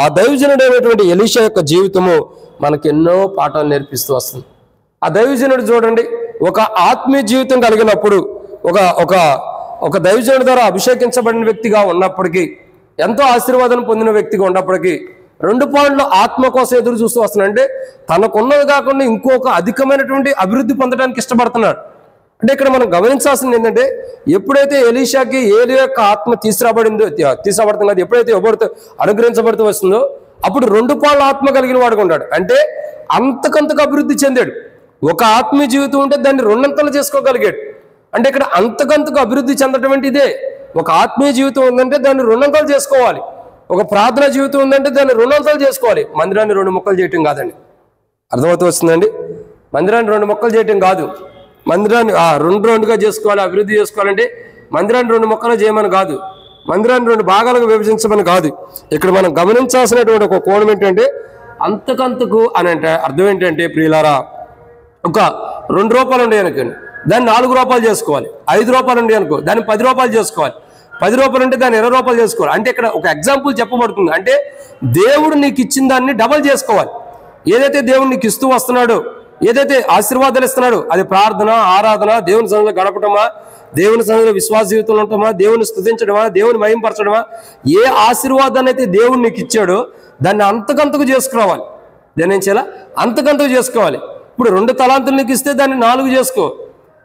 ఆ దైవజనుడు అనేటువంటి ఎలీషా యొక్క జీవితము మనకు ఎన్నో పాఠాలు నేర్పిస్తూ వస్తుంది. ఆ దైవజనుడు చూడండి, ఒక ఆత్మీయ జీవితం కలిగినప్పుడు ఒక దైవజనుడి ద్వారా అభిషేకించబడిన వ్యక్తిగా ఉన్నప్పటికీ, ఎంతో ఆశీర్వాదం పొందిన వ్యక్తిగా ఉన్నప్పటికీ 2 పాయింట్లు ఆత్మ కోసం ఎదురు చూస్తూ వస్తున్నాడు. అంటే తనకున్నది కాకుండా ఇంకొక అధికమైనటువంటి అభివృద్ధి పొందడానికి ఇష్టపడుతున్నాడు. అంటే ఇక్కడ మనం గమనించాల్సింది ఏంటంటే ఎప్పుడైతే ఎలీషాకి ఏలియా యొక్క ఆత్మ తీసుకురాబడుతుంది కదా, ఎప్పుడైతే అనుగ్రహించబడుతూ వస్తుందో అప్పుడు 2 పాళ్ళ ఆత్మ కలిగిన వాడుగా ఉంటాడు. అంటే అంతకంతకు అభివృద్ధి చెందాడు. ఒక ఆత్మీయ జీవితం ఉంటే దాన్ని 2 అంతలు చేసుకోగలిగాడు. అంటే ఇక్కడ అంతకంతకు అభివృద్ధి చెందటం అంటే ఇదే. ఒక ఆత్మీయ జీవితం ఉందంటే దాన్ని 2 అంతలు చేసుకోవాలి. ఒక ప్రార్థన జీవితం ఉందంటే దాన్ని 2 అంతలు చేసుకోవాలి. మందిరాన్ని 2 ముక్కలు చేయటం కాదండి. అర్థమవుతూ వస్తుందండి? మందిరాన్ని 2 ముక్కలు చేయటం కాదు. మందిరాన్ని 2గా చేసుకోవాలి, అభివృద్ధి చేసుకోవాలంటే మందిరాన్ని 2 ముక్కలు చేయమని కాదు, మందిరాన్ని 2 భాగాలుగా విభజించమని కాదు. ఇక్కడ మనం గమనించాల్సినటువంటి ఒక కోణం ఏంటంటే అంతకంతకు అని అంటే అర్థం ఏంటంటే ప్రియులారా, ఒక 2 రూపాయలు ఉండే అనుకోండి, దాన్ని 4 రూపాయలు చేసుకోవాలి. 5 రూపాయలు ఉండే అనుకో, దాన్ని 10 రూపాయలు చేసుకోవాలి. 10 రూపాయలు ఉంటే దాన్ని 20 రూపాయలు చేసుకోవాలి. అంటే ఇక్కడ ఒక ఎగ్జాంపుల్ చెప్పబడుతుంది. అంటే దేవుడు నీకు ఇచ్చిన దాన్ని డబల్ చేసుకోవాలి. ఏదైతే దేవుడు నీకు ఇస్తూ వస్తున్నాడో, ఏదైతే ఆశీర్వాదాలు ఇస్తున్నాడో, అది ప్రార్థన, ఆరాధన, దేవుని సన్నిధిలో గడపటమా, దేవుని సన్నిధిలో విశ్వాస జీవితంలో ఉంటామా, దేవుని స్తుతించడమా, దేవుని మహింపరచడమా, ఏ ఆశీర్వాదాన్ని అయితే దేవుడు నీకు ఇచ్చాడో దాన్ని అంతకంతకు చేసుకురావాలి. దాన్ని ఏం చేయాలి? అంతకంతకు చేసుకోవాలి. ఇప్పుడు 2 తలాంతులు నీకు ఇస్తే దాన్ని 4 చేసుకో,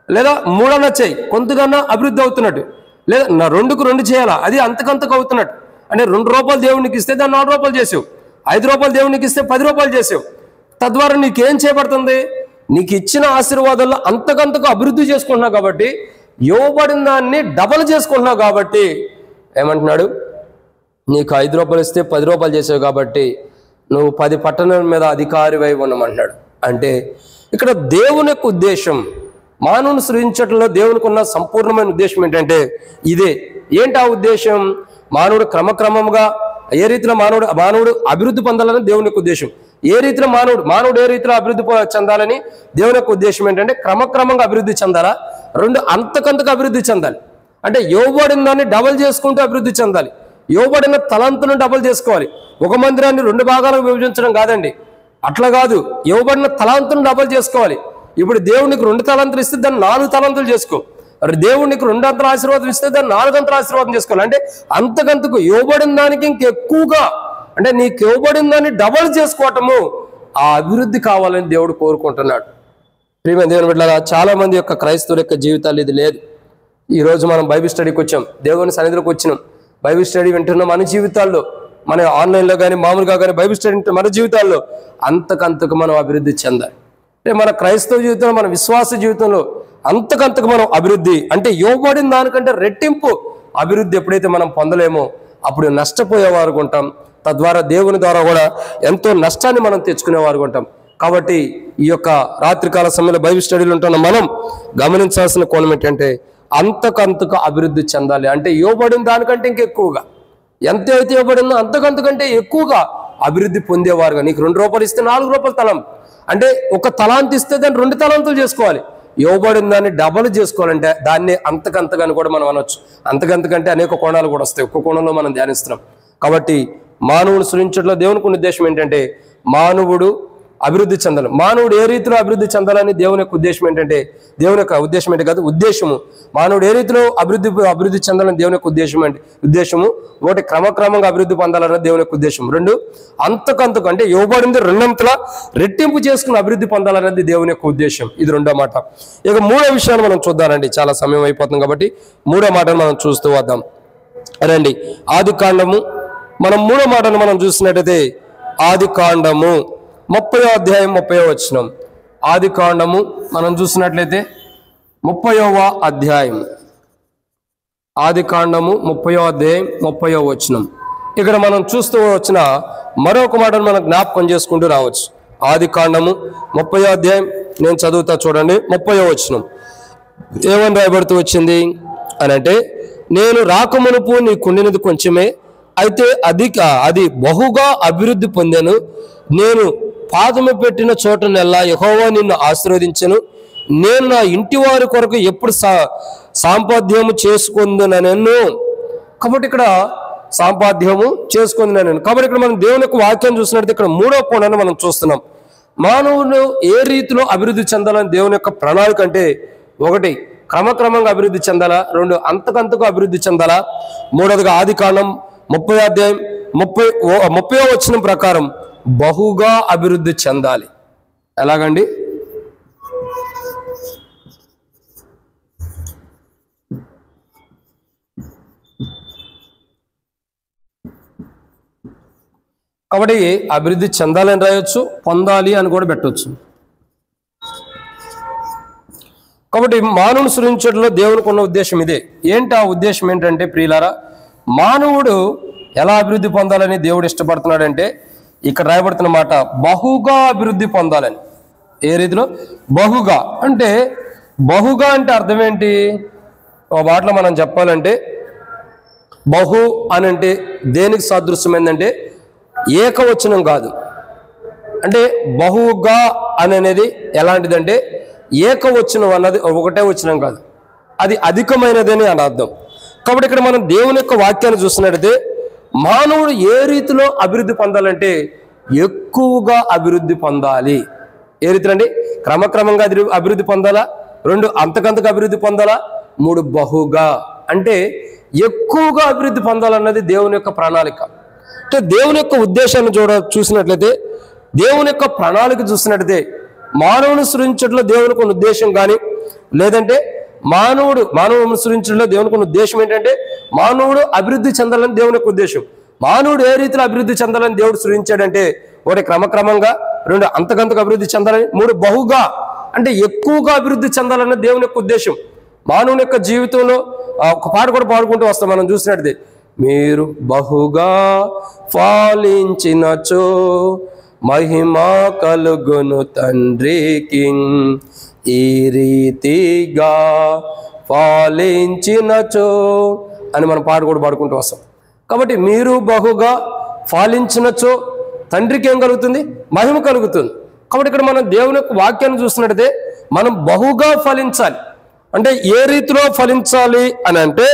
లేదా 3 అన్నా చేయి, కొంతకన్నా అభివృద్ధి అవుతున్నట్టు. లేదా 2కు 2 చేయాలా, అది అంతకంతకు అవుతున్నట్టు. అంటే 2 రూపాయలు దేవునికి ఇస్తే దాన్ని 4 రూపాయలు చేసావు, 5 రూపాయలు దేవునికి ఇస్తే 10 రూపాయలు చేసావు. తద్వారా నీకేం చేయబడుతుంది? నీకు ఇచ్చిన ఆశీర్వాదాల్లో అంతకంతకు అభివృద్ధి చేసుకుంటున్నావు కాబట్టి, ఇవ్వబడిన దాన్ని డబల్ చేసుకుంటున్నావు కాబట్టి ఏమంటున్నాడు? నీకు 5 రూపాయలు ఇస్తే 10 రూపాయలు చేసావు కాబట్టి నువ్వు 10 పట్టణాల మీద అధికారివై ఉండమంటున్నాడు. అంటే ఇక్కడ దేవుని యొక్క ఉద్దేశం, మానవుని సృజించడంలో దేవునికి ఉన్న సంపూర్ణమైన ఉద్దేశం ఏంటంటే ఇదే. ఏంటి ఆ ఉద్దేశం? మానవుడు క్రమక్రమంగా ఏ రీతిలో మానవుడు అభివృద్ధి పొందాలని దేవుని యొక్క ఉద్దేశం. ఏ రీతిలో మానవుడు ఏ రీతిలో అభివృద్ధి చెందాలని దేవుని యొక్క ఉద్దేశం ఏంటంటే క్రమక్రమంగా అభివృద్ధి చెందాలా, 2 అంతకంతకు అభివృద్ధి చెందాలి. అంటే ఇవ్వబడిన దాన్ని డబల్ చేసుకుంటూ అభివృద్ధి చెందాలి. ఇవ్వబడిన తలంతులను డబల్ చేసుకోవాలి. ఒక మందిరాన్ని 2 భాగాలకు విభజించడం కాదండి, అట్లా కాదు. ఇవ్వబడిన తలాంతులను డబల్ చేసుకోవాలి. ఇప్పుడు దేవునికి 2 తలాంతులు ఇస్తే దాన్ని 4 తలాంతులు చేసుకో. దేవునికి 2 అంతల ఆశీర్వాదం ఇస్తే దాన్ని 4 అంతల ఆశీర్వాదం చేసుకోవాలి. అంటే అంతకంతకు ఇవ్వబడిన దానికి ఇంకెక్కువగా, అంటే నీకు ఇవ్వబడిన దాన్ని డబల్ చేసుకోవటము ఆ అభివృద్ధి కావాలని దేవుడు కోరుకుంటున్నాడు. ప్రియమైన దేవుని బిడ్డలారా, చాలా మంది యొక్క క్రైస్తవుల యొక్క జీవితాలు ఇది లేదు. ఈరోజు మనం బైబిల్ స్టడీకి వచ్చాం, దేవుని సన్నిధిలోకి వచ్చినాం, బైబిల్ స్టడీ వింటున్నాం. మన జీవితాల్లో, మన ఆన్లైన్లో కానీ మామూలుగా కానీ బైబిల్ స్టడీ వింటున్న మన జీవితాల్లో అంతకంతకు మనం అభివృద్ధి చెందాలి. అంటే మన క్రైస్తవ జీవితంలో, మన విశ్వాస జీవితంలో అంతకంతకు మనం అభివృద్ధి, అంటే ఇవ్వబడిన దానికంటే రెట్టింపు అభివృద్ధి ఎప్పుడైతే మనం పొందలేమో అప్పుడు నష్టపోయేవారు ఉంటాం. తద్వారా దేవుని ద్వారా కూడా ఎంతో నష్టాన్ని మనం తెచ్చుకునేవారు ఉంటాం. కాబట్టి ఈ యొక్క రాత్రికాల సమయంలో బైబిల్ స్టడీలు ఉంటున్న మనం గమనించాల్సిన కోణం ఏంటంటే అంతకంతకు అభివృద్ధి చెందాలి. అంటే ఇవ్వబడిన దానికంటే ఇంకెక్కువగా, ఎంత అయితే ఇవ్వబడిందో అంతకంతకంటే ఎక్కువగా అభివృద్ధి పొందేవారుగా. నీకు 2 రూపాయలు ఇస్తే 4 రూపాయల తలం, అంటే ఒక తలాంతి ఇస్తే దాన్ని 2 తలాంతులు చేసుకోవాలి. ఇవ్వబడిన దాన్ని డబల్ చేసుకోవాలంటే దాన్ని అంతకంతగాని కూడా మనం అనొచ్చు. అంతకంతకంటే అనేక కోణాలు కూడా వస్తాయి, ఒక్క కోణంలో మనం ధ్యానిస్తున్నాం. కాబట్టి మానవుని సృష్టించడంలో దేవునికి ఉన్న ఉద్దేశం ఏంటంటే మానవుడు అభివృద్ధి చెందాలి. మానవుడు ఏ రీతిలో అభివృద్ధి చెందాలని దేవుని యొక్క ఉద్దేశం ఏంటంటే, దేవుని యొక్క ఉద్దేశం ఏంటి కాదు, ఉద్దేశము. మానవుడు ఏ రీతిలో అభివృద్ధి చెందాలని దేవుని యొక్క ఉద్దేశము. ఒకటి, క్రమక్రమంగా అభివృద్ధి పొందాలన్నది దేవుని యొక్క ఉద్దేశం. 2, అంతకంతకు అంటే ఇవ్వబడింది 2 రెట్టింపు చేసుకుని అభివృద్ధి పొందాలన్నది దేవుని యొక్క ఉద్దేశం. ఇది 2వ మాట. ఇక 3వ విషయాన్ని మనం చూద్దామండి, చాలా సమయం అయిపోతుంది కాబట్టి 3వ మాటను మనం చూస్తూ వద్దాం రండి. ఆది కాండము, మనం 3వ మాటను మనం చూసినట్టయితే ఆది కాండము 30వ అధ్యాయం 30వ వచనం. ఆది కాండము మనం చూసినట్లయితే 30వ అధ్యాయం, ఆది కాండము 30వ అధ్యాయం 30వ వచనం. ఇక్కడ మనం చూస్తూ వచ్చిన మరొక మాటను మనం జ్ఞాపకం చేసుకుంటూ రావచ్చు. ఆది కాండము 30వ అధ్యాయం నేను చదువుతా చూడండి. 30వ వచనం ఏమని రాయబడుతూ వచ్చింది అని అంటే, నేను రాకమునుపు నీకుండినది కొంచెమే, అయితే అది బహుగా అభివృద్ధి పొందాను. నేను పాదము పెట్టిన చోటనెల్లా యెహోవా నిన్ను ఆశీర్వదించెను. నేను నా ఇంటి వారి కొరకు ఎప్పుడు సాంపాద్యము చేసుకుందునను. కాబట్టి ఇక్కడ సాంపాద్యము చేసుకుందునను. కాబట్టి ఇక్కడ మనం దేవుని యొక్క వాక్యం చూసినట్టు ఇక్కడ 3వ కోణాన్ని మనం చూస్తున్నాం. మానవుడు ఏ రీతిలో అభివృద్ధి చెందాలని దేవుని యొక్క ప్రణాళిక అంటే, 1, క్రమక్రమంగా అభివృద్ధి చెందాలా, 2, అంతకంతకు అభివృద్ధి చెందాలా, 3వదిగా ఆది కాండం 30వ అధ్యాయం 30వ వచనం ప్రకారం బహుగా అభివృద్ధి చెందాలి. ఎలాగండి? కాబట్టి అభివృద్ధి చెందాలని రాయొచ్చు, పొందాలి అని కూడా పెట్టవచ్చు. కాబట్టి మానవుని సృష్టించడంలో దేవునికి ఉన్న ఉద్దేశం ఇదే. ఏంటి ఆ ఉద్దేశం ఏంటంటే ప్రియులారా, మానవుడు ఎలా అభివృద్ధి పొందాలని దేవుడు ఇష్టపడుతున్నాడంటే ఇక్కడ రాయబడుతున్న మాట బహుగా అభివృద్ధి పొందాలని. ఏ రీతిలో? బహుగా. అంటే బహుగా అంటే అర్థం ఏంటి? ఒక మాటలో మనం చెప్పాలంటే బహు అని అంటే దేనికి సాదృశ్యమైందంటే ఏకవచనం కాదు. అంటే బహుగా అనేది ఎలాంటిదంటే ఏకవచనం అన్నది ఒకటే వచనం కాదు, అది అధికమైనదని అని అర్థం. కాబట్టి ఇక్కడ మనం దేవుని యొక్క వాక్యాన్ని చూసినట్టయితే మానవుడు ఏ రీతిలో అభివృద్ధి పొందాలంటే ఎక్కువగా అభివృద్ధి పొందాలి. ఏ రీతిలో అండి? క్రమక్రమంగా అభివృద్ధి పొందాలా, 2, అంతకంతకు అభివృద్ధి పొందాలా, 3, బహుగా అంటే ఎక్కువగా అభివృద్ధి పొందాలన్నది దేవుని యొక్క ప్రణాళిక. అంటే దేవుని యొక్క ఉద్దేశాన్ని చూసినట్లయితే, దేవుని యొక్క ప్రణాళిక చూసినట్లయితే మానవుని సృష్టించడంలో దేవునికి ఉన్న ఉద్దేశం కానీ, లేదంటే మానవుని సృష్టించడంలో దేవునికి ఉన్న ఉద్దేశం ఏంటంటే మానవుడు అభివృద్ధి చెందాలని దేవుని యొక్క ఉద్దేశం. మానవుడు ఏ రీతిలో అభివృద్ధి చెందాలని దేవుడు సృష్టించాడంటే 1, క్రమక్రమంగా, 2, అంతకంతకు అభివృద్ధి చెందాలని, 3, బహుగా అంటే ఎక్కువగా అభివృద్ధి చెందాలన్న దేవుని యొక్క ఉద్దేశం. మానవుని యొక్క జీవితంలో ఒక పాట కూడా పాడుకుంటూ వస్తాం మనం చూసినట్టు, మీరు బహుగా ఫలించినచో మహిమ కలుగును తండ్రికి, ఈ రీతిగా ఫలించినచో అని మనం పాట కూడా పాడుకుంటూ వస్తాం. కాబట్టి మీరు బహుగా ఫలించినచో తండ్రికి ఏం కలుగుతుంది? మహిమ కలుగుతుంది. కాబట్టి ఇక్కడ మనం దేవుని యొక్క వాక్యాన్ని చూసినట్టయితే మనం బహుగా ఫలించాలి. అంటే ఏ రీతిలో ఫలించాలి అని అంటే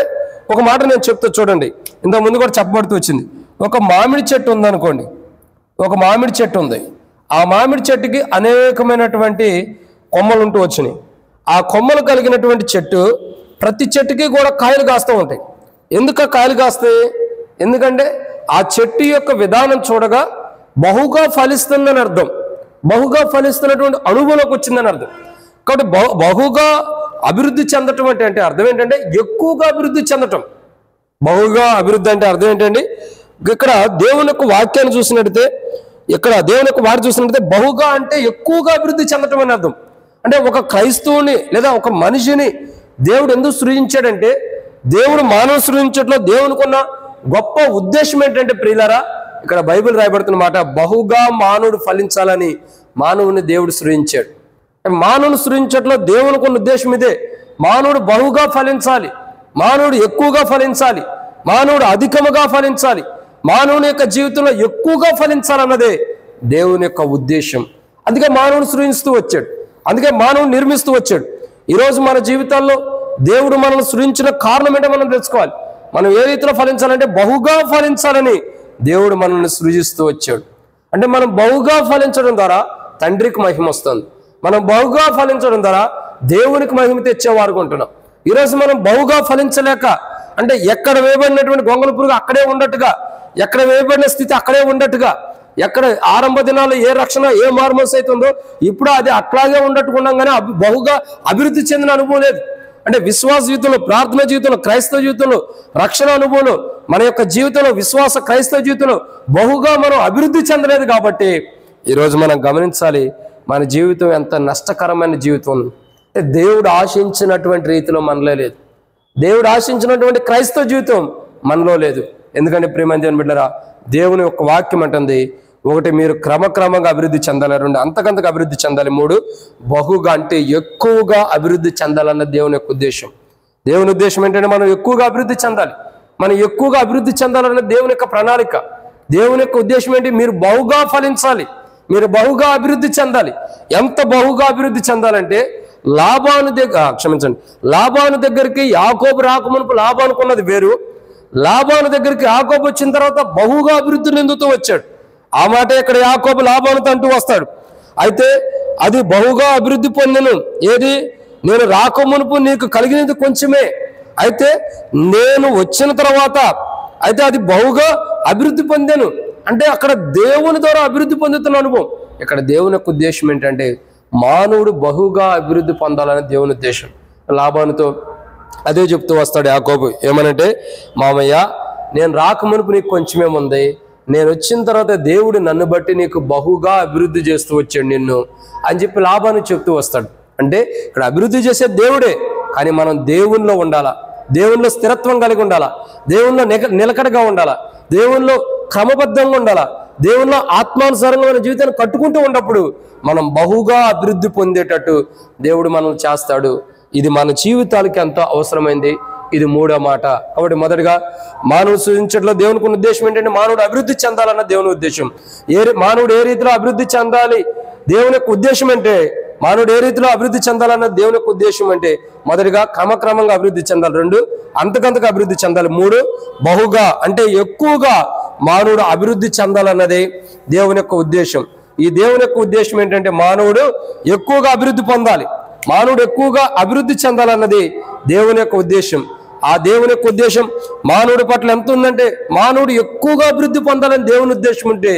ఒక మాట నేను చెప్తా చూడండి. ఇంత ముందు కూడా చెప్పబడుతూ వచ్చింది. ఒక మామిడి చెట్టు ఉందనుకోండి, ఒక మామిడి చెట్టు ఉంది. ఆ మామిడి చెట్టుకి అనేకమైనటువంటి కొమ్మలు ఉంటూ వచ్చినాయి. ఆ కొమ్మలు కలిగినటువంటి చెట్టు ప్రతి చెట్టుకి కూడా కాయలు కాస్తూ ఉంటాయి. ఎందుకు కాయలు కాస్తాయి? ఎందుకంటే ఆ చెట్టు యొక్క విధానం చూడగా బహుగా ఫలిస్తుందని అర్థం, బహుగా ఫలిస్తున్నటువంటి అనుభవంలోకి వచ్చిందని అర్థం. కాబట్టి బహుగా అభివృద్ధి చెందటం అంటే అర్థం ఏంటంటే ఎక్కువగా అభివృద్ధి చెందటం. బహుగా అభివృద్ధి అంటే అర్థం ఏంటండి? ఇక్కడ దేవుని యొక్క వాక్యాన్ని చూసినట్టయితే, ఇక్కడ దేవుని యొక్క వాక్యం చూసినట్టయితే బహుగా అంటే ఎక్కువగా అభివృద్ధి చెందటం అని అర్థం. అంటే ఒక క్రైస్తవుని లేదా ఒక మనిషిని దేవుడు ఎందుకు సృజించాడంటే, దేవుడు మానవ సృజించట్లో దేవునికి ఉన్న గొప్ప ఉద్దేశం ఏంటంటే ప్రియులారా, ఇక్కడ బైబిల్ రాయబడుతున్న మాట, బహుగా మానవుడు ఫలించాలని మానవుని దేవుడు సృజించాడు. మానవుని సృజించట్లో దేవునికి ఉన్న ఉద్దేశం ఇదే. మానవుడు బహుగా ఫలించాలి, మానవుడు ఎక్కువగా ఫలించాలి, మానవుడు అధికముగా ఫలించాలి, మానవుని యొక్క జీవితంలో ఎక్కువగా ఫలించాలన్నదే దేవుని యొక్క ఉద్దేశం. అందుకే మానవుని సృజిస్తూ వచ్చాడు, అందుకే మానవుని నిర్మిస్తూ వచ్చాడు. ఈరోజు మన జీవితాల్లో దేవుడు మనల్ని సృజించిన కారణం ఏంటో మనం తెలుసుకోవాలి. మనం ఏ రీతిలో ఫలించాలంటే బహుగా ఫలించాలని దేవుడు మనల్ని సృజిస్తూ వచ్చాడు. అంటే మనం బహుగా ఫలించడం ద్వారా తండ్రికి మహిమ వస్తుంది. మనం బహుగా ఫలించడం ద్వారా దేవునికి మహిమ తెచ్చేవారు ఉంటున్నాం. ఈరోజు మనం బహుగా ఫలించలేక, అంటే ఎక్కడ వేయబడినటువంటి గొంగళ పురుగు అక్కడే ఉన్నట్టుగా, ఎక్కడ వేయబడిన స్థితి అక్కడే ఉన్నట్టుగా, ఎక్కడ ఆరంభ దినాల్లో ఏ రక్షణ ఏ మార్మల్స్ అవుతుందో ఇప్పుడు అది అట్లాగే ఉండట్టుకున్నాం. కానీ బహుగా అభివృద్ధి చెందిన అనుభవం లేదు. అంటే విశ్వాస జీవితంలో, ప్రార్థన జీవితంలో, క్రైస్తవ జీవితంలో, రక్షణ అనుభవంలో, మన యొక్క జీవితంలో, విశ్వాస క్రైస్తవ జీవితంలో బహుగా మనం అభివృద్ధి చెందలేదు. కాబట్టి ఈరోజు మనం గమనించాలి, మన జీవితం ఎంత నష్టకరమైన జీవితం. దేవుడు ఆశించినటువంటి రీతిలో మనలో లేదు. దేవుడు ఆశించినటువంటి క్రైస్తవ జీవితం మనలో లేదు. ఎందుకంటే ప్రియమైన దేవుని బిడ్డలారా, దేవుని యొక్క వాక్యం అంటుంది, ఒకటి మీరు క్రమక్రమంగా అభివృద్ధి చెందాలి, రెండు అంతకంతకు అభివృద్ధి చెందాలి, మూడు బహుగా అంటే ఎక్కువగా అభివృద్ధి చెందాలన్న దేవుని యొక్క ఉద్దేశం. దేవుని ఉద్దేశం ఏంటంటే మనం ఎక్కువగా అభివృద్ధి చెందాలి, మనం ఎక్కువగా అభివృద్ధి చెందాలన్న దేవుని యొక్క ప్రణాళిక. దేవుని యొక్క ఉద్దేశం ఏంటి? మీరు బహుగా ఫలించాలి, మీరు బహుగా అభివృద్ధి చెందాలి. ఎంత బహుగా అభివృద్ధి చెందాలంటే లాబాను దగ్గరికి యాకోబు రాకమునుపు లాబానుకున్నది వేరు. లాబాను దగ్గరికి యాకోబు వచ్చిన తర్వాత బహుగా అభివృద్ధి నిందుతూ వచ్చాడు. ఆ మాట ఇక్కడ యాకోబు లాబానుతో అంటూ వస్తాడు. అయితే అది బహుగా అభివృద్ధి పొందెను. ఏది? నేను రాకమునుపు నీకు కలిగినది కొంచెమే, అయితే నేను వచ్చిన తర్వాత అయితే అది బహుగా అభివృద్ధి పొందాను. అంటే అక్కడ దేవుని ద్వారా అభివృద్ధి పొందుతున్న అనుభవం. ఇక్కడ దేవుని యొక్క ఉద్దేశం ఏంటంటే మానవుడు బహుగా అభివృద్ధి పొందాలని దేవుని ఉద్దేశం. లాబానుతో అదే చెప్తూ వస్తాడు యాకోబు. ఏమనంటే, మామయ్య నేను రాకమునుపు నీకు కొంచెమేముంది, నేను వచ్చిన తర్వాత దేవుడు నన్ను బట్టి నీకు బహుగా అభివృద్ధి చేస్తూ వచ్చాడు నిన్ను అని చెప్పి లాబాను చెప్తూ వస్తాడు. అంటే ఇక్కడ అభివృద్ధి చేసే దేవుడే, కానీ మనం దేవునిలో ఉండాలా, దేవునిలో స్థిరత్వం కలిగి ఉండాలా, దేవునిలో నిలకడగా ఉండాలా, దేవునిలో క్రమబద్ధంగా ఉండాలా, దేవునిలో ఆత్మానుసారంగా జీవితాన్ని కట్టుకుంటూ ఉన్నప్పుడు మనం బహుగా అభివృద్ధి పొందేటట్టు దేవుడు మనం చేస్తాడు. ఇది మన జీవితాలకి ఎంతో అవసరమైంది. ఇది మూడో మాట. కాబట్టి మొదటిగా మానవుడు సృజించడంలో దేవునికి ఉన్న ఉద్దేశం ఏంటంటే మానవుడు అభివృద్ధి చెందాలన్న దేవుని ఉద్దేశం. మానవుడు ఏ రీతిలో అభివృద్ధి చెందాలి, దేవుని యొక్క ఉద్దేశం అంటే మానవుడు ఏ రీతిలో అభివృద్ధి చెందాలన్న దేవుని యొక్క ఉద్దేశం అంటే మొదటిగా క్రమక్రమంగా అభివృద్ధి చెందాలి, రెండు అంతకంతకు అభివృద్ధి చెందాలి, మూడు బహుగా అంటే ఎక్కువగా మానవుడు అభివృద్ధి చెందాలన్నది దేవుని యొక్క ఉద్దేశం. ఈ దేవుని యొక్క ఉద్దేశం ఏంటంటే మానవుడు ఎక్కువగా అభివృద్ధి పొందాలి, మానవుడు ఎక్కువగా అభివృద్ధి చెందాలన్నది దేవుని యొక్క ఉద్దేశం. ఆ దేవుని యొక్క ఉద్దేశం మానవుడి పట్ల ఎంత ఉందంటే మానవుడు ఎక్కువగా అభివృద్ధి పొందాలని దేవుని ఉద్దేశం ఉంటే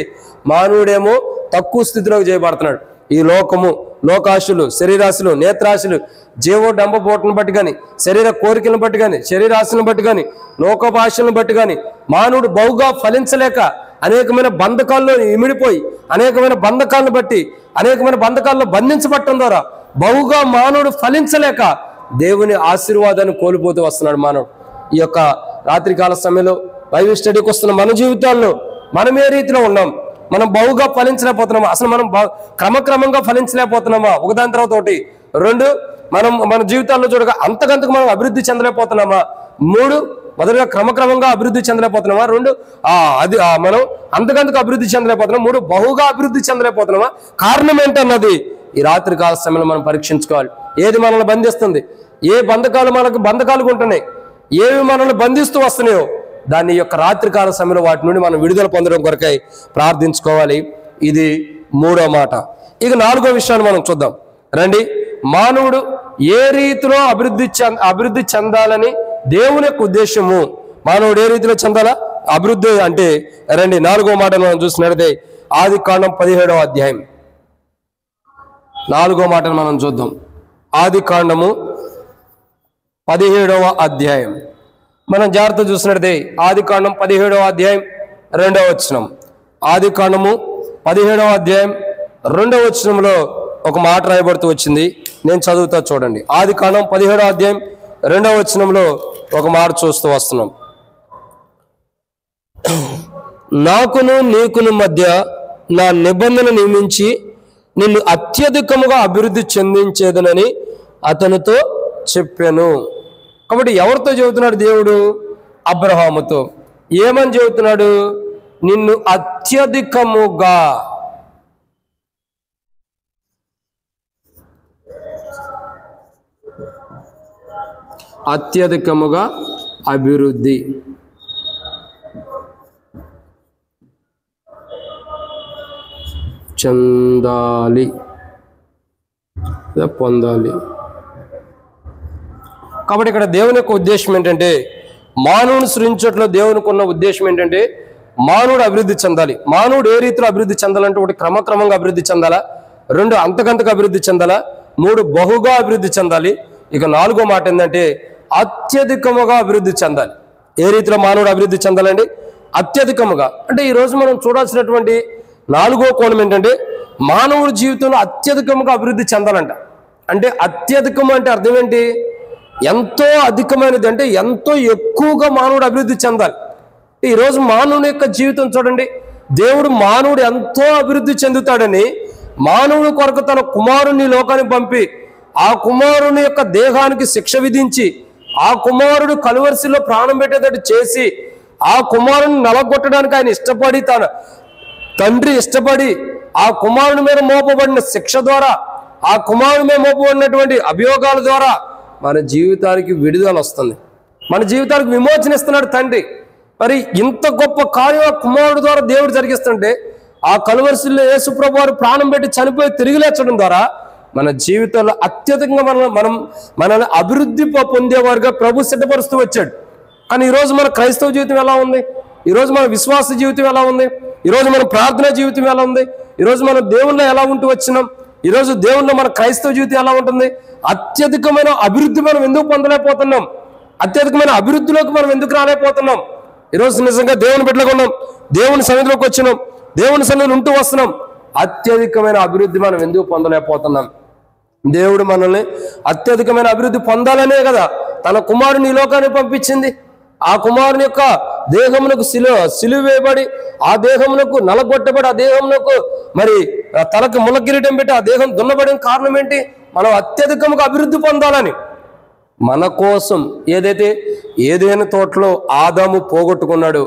మానవుడేమో తక్కువ స్థితిలోకి చేయబడుతున్నాడు. ఈ లోకము, లోకాశులు, శరీరాశులు, నేత్రాశులు, జీవోడంబపోటును బట్టి కానీ, శరీర కోరికలను బట్టి కానీ, శరీరాశులను బట్టి కానీ, లోకభాషలను బట్టి కానీ మానవుడు బహుగా ఫలించలేక అనేకమైన బంధకాల్లో ఇమిడిపోయి అనేకమైన బంధకాలను బట్టి అనేకమైన బంధకాల్లో బంధించబట్టడం ద్వారా బహుగా మానవుడు ఫలించలేక దేవుని ఆశీర్వాదాన్ని కోల్పోతూ వస్తున్నాడు మానవుడు. ఈ యొక్క రాత్రికాల సమయంలో బైబిల్ స్టడీకి వస్తున్న మన జీవితాల్లో మనం ఏ రీతిలో ఉన్నాం? మనం బహుగా ఫలించలేకపోతున్నామా? అసలు మనం క్రమక్రమంగా ఫలించలేకపోతున్నామా? ఒకదాని తర్వాత ఒకటి. రెండు, మనం మన జీవితాల్లో చూడగా అంతకంతకు మనం అభివృద్ధి చెందలేకపోతున్నామా? మూడు, మొదటిగా క్రమక్రమంగా అభివృద్ధి చెందలేకపోతున్నామా? రెండు, మనం అంతకంతకు అభివృద్ధి చెందలేకపోతున్నాం. మూడు, బహుగా అభివృద్ధి చెందలేకపోతున్నామా? కారణం ఏంటన్నది ఈ రాత్రికాల సమయంలో మనం పరీక్షించుకోవాలి. ఏది మనల్ని బంధిస్తుంది, ఏ బంధకాలు మనకు బంధకాలుగా ఉంటున్నాయి, ఏవి మనల్ని బంధిస్తూ వస్తున్నాయో దాన్ని యొక్క రాత్రికాల సమయంలో వాటి నుండి మనం విడుదల పొందడం కొరకై ప్రార్థించుకోవాలి. ఇది మూడో మాట. ఇక నాలుగో విషయాన్ని మనం చూద్దాం రండి. మానవుడు ఏ రీతిలో అభివృద్ధి చెందాలని దేవుని యొక్క ఉద్దేశము. మానవుడు ఏ రీతిలో చెందాలా అభివృద్ధి అంటే రండి నాలుగో మాట మనం చూసినట్లయితే ఆదికాండం 17వ అధ్యాయం 4వ మాటను మనం చూద్దాం. ఆదికాండము 17వ అధ్యాయం. మనం జాగ్రత్త చూసినట్టే ఆదికాండం 17వ అధ్యాయం 2వ వచనం. ఆదికాండము 17వ అధ్యాయం 2వ వచనంలో ఒక మాట రాయబడుతూ వచ్చింది. నేను చదువుతా చూడండి. ఆదికాండం 17వ అధ్యాయం 2వ వచనంలో ఒక మాట చూస్తూ వస్తున్నాం. నాకును నీకును మధ్య నా నిబంధన నియమించి నిన్ను అత్యధికముగా అభివృద్ధి చెందించేదనని అతనితో చెప్పాను. కాబట్టి ఎవరితో చెబుతున్నాడు దేవుడు? అబ్రహాముతో. ఏమని చెబుతున్నాడు? నిన్ను అత్యధికముగా అభివృద్ధి చెందాలి, పొందాలి. కాబట్టి ఇక్కడ దేవుని యొక్క ఉద్దేశం ఏంటంటే, మానవుని సృష్టించట్లో దేవునికి ఉన్న ఉద్దేశం ఏంటంటే మానవుడు అభివృద్ధి చెందాలి. మానవుడు ఏ రీతిలో అభివృద్ధి చెందాలంటే, ఒకటి క్రమక్రమంగా అభివృద్ధి చెందాలా, 2 అంతకంతగా అభివృద్ధి చెందాలా, 3 బహుగా అభివృద్ధి చెందాలి, ఇక 4వ మాట ఏంటంటే అత్యధికముగా అభివృద్ధి చెందాలి. ఏ రీతిలో మానవుడు అభివృద్ధి చెందాలండి? అత్యధికముగా. అంటే ఈరోజు మనం చూడాల్సినటువంటి 4వ కోణం ఏంటంటే, మానవుడి జీవితంలో అత్యధికముగా అభివృద్ధి చెందాలంట. అంటే అత్యధికం అంటే అర్థం ఏంటి? ఎంతో అధికమైనది, అంటే ఎంతో ఎక్కువగా మానవుడు అభివృద్ధి చెందాలి. ఈరోజు మానవుని యొక్క జీవితం చూడండి. దేవుడు మానవుడు ఎంతో అభివృద్ధి చెందుతాడని మానవుని కొరకు తన కుమారుని లోకానికి పంపి, ఆ కుమారుని యొక్క దేహానికి శిక్ష విధించి, ఆ కుమారుడు కలువరిశిలో ప్రాణం పెట్టేటట్టు చేసి, ఆ కుమారుని నలగొట్టడానికి ఆయన ఇష్టపడి, తన తండ్రి ఇష్టపడి, ఆ కుమారుని మీద మోపబడిన శిక్ష ద్వారా, ఆ కుమారుని మీద మోపబడినటువంటి అభియోగాల ద్వారా మన జీవితానికి విడుదల వస్తుంది, మన జీవితానికి విమోచన ఇస్తున్నాడు తండ్రి. మరి ఇంత గొప్ప కార్యం కుమారుడు ద్వారా దేవుడు జరిగిస్తుంటే, ఆ కలువరిశిలో యేసు ప్రభువు వారు ప్రాణం పెట్టి చనిపోయి తిరిగి లేచడం ద్వారా మన జీవితంలో అత్యధికంగా మనల్ని అభివృద్ధి పొందేవారుగా ప్రభు సిద్ధపరుస్తూ వచ్చాడు. కానీ ఈరోజు మన క్రైస్తవ జీవితం ఎలా ఉంది? ఈరోజు మన విశ్వాస జీవితం ఎలా ఉంది? ఈరోజు మన ప్రార్థనా జీవితం ఎలా ఉంది? ఈరోజు మనం దేవుళ్ళో ఎలా ఉంటూ వచ్చినాం? ఈరోజు దేవుళ్ళో మన క్రైస్తవ జీవితం ఎలా ఉంటుంది? అత్యధికమైన అభివృద్ధి మనం ఎందుకు పొందలేకపోతున్నాం? అత్యధికమైన అభివృద్ధిలోకి మనం ఎందుకు రాలేకపోతున్నాం? ఈరోజు నిజంగా దేవుని బిడ్డలుగా ఉన్నాం, దేవుని సన్నిధిలోకి వచ్చినాం, దేవుని సన్నిధిలో ఉంటూ వస్తున్నాం. అత్యధికమైన అభివృద్ధి మనం ఎందుకు పొందలేకపోతున్నాం? దేవుడు మనల్ని అత్యధికమైన అభివృద్ధి పొందాలనే కదా తన కుమారుని ఈ లోకానికి పంపించింది. ఆ కుమారుని యొక్క దేహమునకు సిలువ వేయబడి, ఆ దేహమునకు నలగొట్టబడి, ఆ దేహమునకు మరి తలకు ముళ్ళ కిరీటం పెట్టి ఆ దేహం దున్నబడిన కారణం ఏంటి? మనం అత్యధికంగా అభివృద్ధి పొందాలని. మన కోసం ఏదైతే ఏదైనా తోటలో ఆదాము పోగొట్టుకున్నాడు,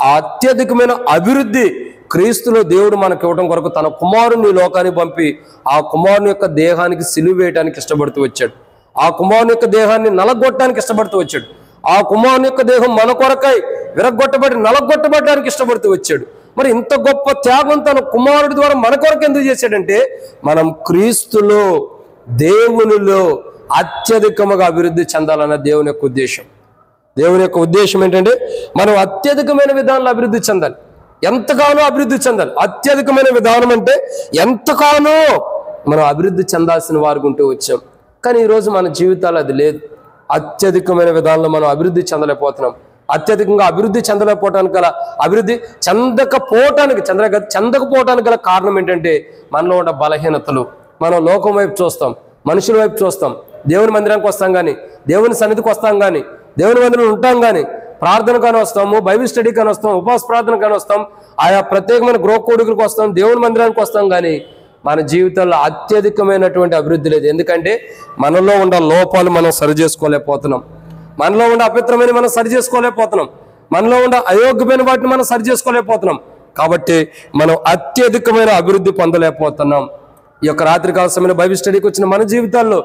ఆ అత్యధికమైన అభివృద్ధి క్రీస్తులో దేవుడు మనకి ఇవ్వడం కొరకు తన కుమారుని లోకానికి పంపి, ఆ కుమారుని యొక్క దేహానికి సిలువ వేయడానికి ఇష్టపడుతూ వచ్చాడు. ఆ కుమారుని యొక్క దేహాన్ని నలగొట్టడానికి ఇష్టపడుతూ వచ్చాడు. ఆ కుమారుని యొక్క దేహం మన కొరకై నలగొట్టబడడానికి ఇష్టపడుతూ వచ్చాడు. మరి ఇంత గొప్ప త్యాగం తన కుమారుడి ద్వారా మన కొరకు ఎందుకు చేశాడంటే, మనం క్రీస్తులో దేవునిలో అత్యధికముగా అభివృద్ధి చెందాలన్న దేవుని యొక్క ఉద్దేశం. దేవుని యొక్క ఉద్దేశం ఏంటంటే, మనం అత్యధికమైన విధానంలో అభివృద్ధి చెందాలి, ఎంతగానో అభివృద్ధి చెందాలి. అత్యధికమైన విధానం అంటే ఎంతగానో మనం అభివృద్ధి చెందాల్సిన వారికి ఉంటూ వచ్చాం. కానీ ఈరోజు మన జీవితాలు అది లేదు. అత్యధికమైన విధానంలో మనం అభివృద్ధి చెందలేకపోతున్నాం. అత్యధికంగా అభివృద్ధి చెందలేకపోవటానికి గల చెందకపోవటానికి గల కారణం ఏంటంటే, మనలో ఉన్న బలహీనతలు. మనం లోకం వైపు చూస్తాం, మనుషుల వైపు చూస్తాం, దేవుని మందిరానికి వస్తాం కానీ, దేవుని సన్నిధికి వస్తాం కానీ, దేవుని మందిరంలో ఉంటాం కానీ, ప్రార్థన కానీ వస్తాము, బైబిల్ స్టడీ కానీ వస్తాం, ఉపవాస ప్రార్థన కానీ వస్తాం, ఆయా ప్రత్యేకమైన గృహ కోడికలకు వస్తాం, దేవుని మందిరానికి వస్తాం. కానీ మన జీవితంలో అత్యధికమైనటువంటి అభివృద్ధి లేదు. ఎందుకంటే మనలో ఉన్న లోపాలు మనం సరి చేసుకోలేకపోతున్నాం, మనలో ఉన్న అపవిత్రమైన మనం సరి చేసుకోలేకపోతున్నాం, మనలో ఉన్న అయోగ్యమైన వాటిని మనం సరి చేసుకోలేకపోతున్నాం. కాబట్టి మనం అత్యధికమైన అభివృద్ధి పొందలేకపోతున్నాం. ఈ యొక్క రాత్రికాల సమయంలో బైబిల్ స్టడీకి వచ్చిన మన జీవితాల్లో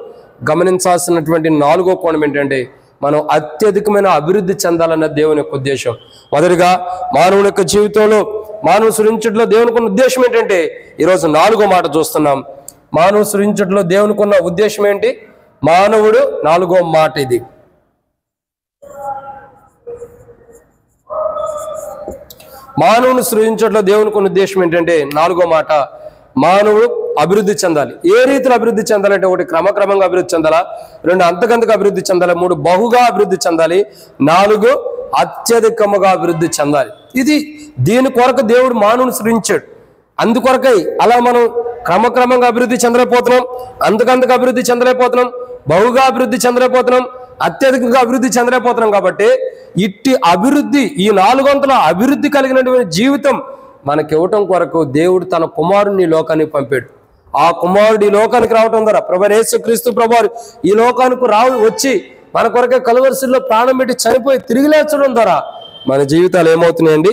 గమనించాల్సినటువంటి 4వ కోణం ఏంటంటే, మనం అత్యధికమైన అభివృద్ధి చెందాలన్న దేవుని యొక్క ఉద్దేశం. మొదటిగా మానవుని యొక్క జీవితంలో, మానవుని సృష్టించడంలో దేవునికి ఉన్న ఉద్దేశం ఏంటంటే, ఈరోజు 4వ మాట చూస్తున్నాం. మానవుని సృష్టించడంలో దేవునికి ఉన్న ఉద్దేశం ఏంటి? మానవుడు 4వ మాట ఇది. మానవుని సృష్టించడంలో దేవునికి ఉన్న ఉద్దేశం ఏంటంటే, 4వ మాట, మానవుడు అభివృద్ధి చెందాలి. ఏ రీతిలో అభివృద్ధి చెందాలంటే, ఒకటి క్రమక్రమంగా అభివృద్ధి చెందాలా, రెండు అంతకంతకు అభివృద్ధి చెందాలి, మూడు బహుగా అభివృద్ధి చెందాలి, నాలుగు అత్యధికముగా అభివృద్ధి చెందాలి. ఇది దీని కొరకు దేవుడు మానవుని సృష్టించాడు. అందుకొరకై అలా మనం క్రమక్రమంగా అభివృద్ధి చెందలేకపోతున్నాం, అంతకంతకు అభివృద్ధి చెందలేకపోతున్నాం, బహుగా అభివృద్ధి చెందలేకపోతున్నాం, అత్యధికంగా అభివృద్ధి చెందలేకపోతున్నాం. కాబట్టి ఇట్టి అభివృద్ధి, ఈ 4 అంతల అభివృద్ధి కలిగినటువంటి జీవితం మనకి ఇవ్వటం కొరకు దేవుడు తన కుమారుని లోకానికి పంపాడు. ఆ కుమారుడు ఈ లోకానికి రావటం ద్వారా, ప్రభువైన యేసుక్రీస్తు ప్రభువారు ఈ లోకానికి వచ్చి మన కొరకే కలువరిశిలో ప్రాణం పెట్టి చనిపోయి తిరిగి లేచడం ద్వారా మన జీవితాలు ఏమవుతున్నాయండి,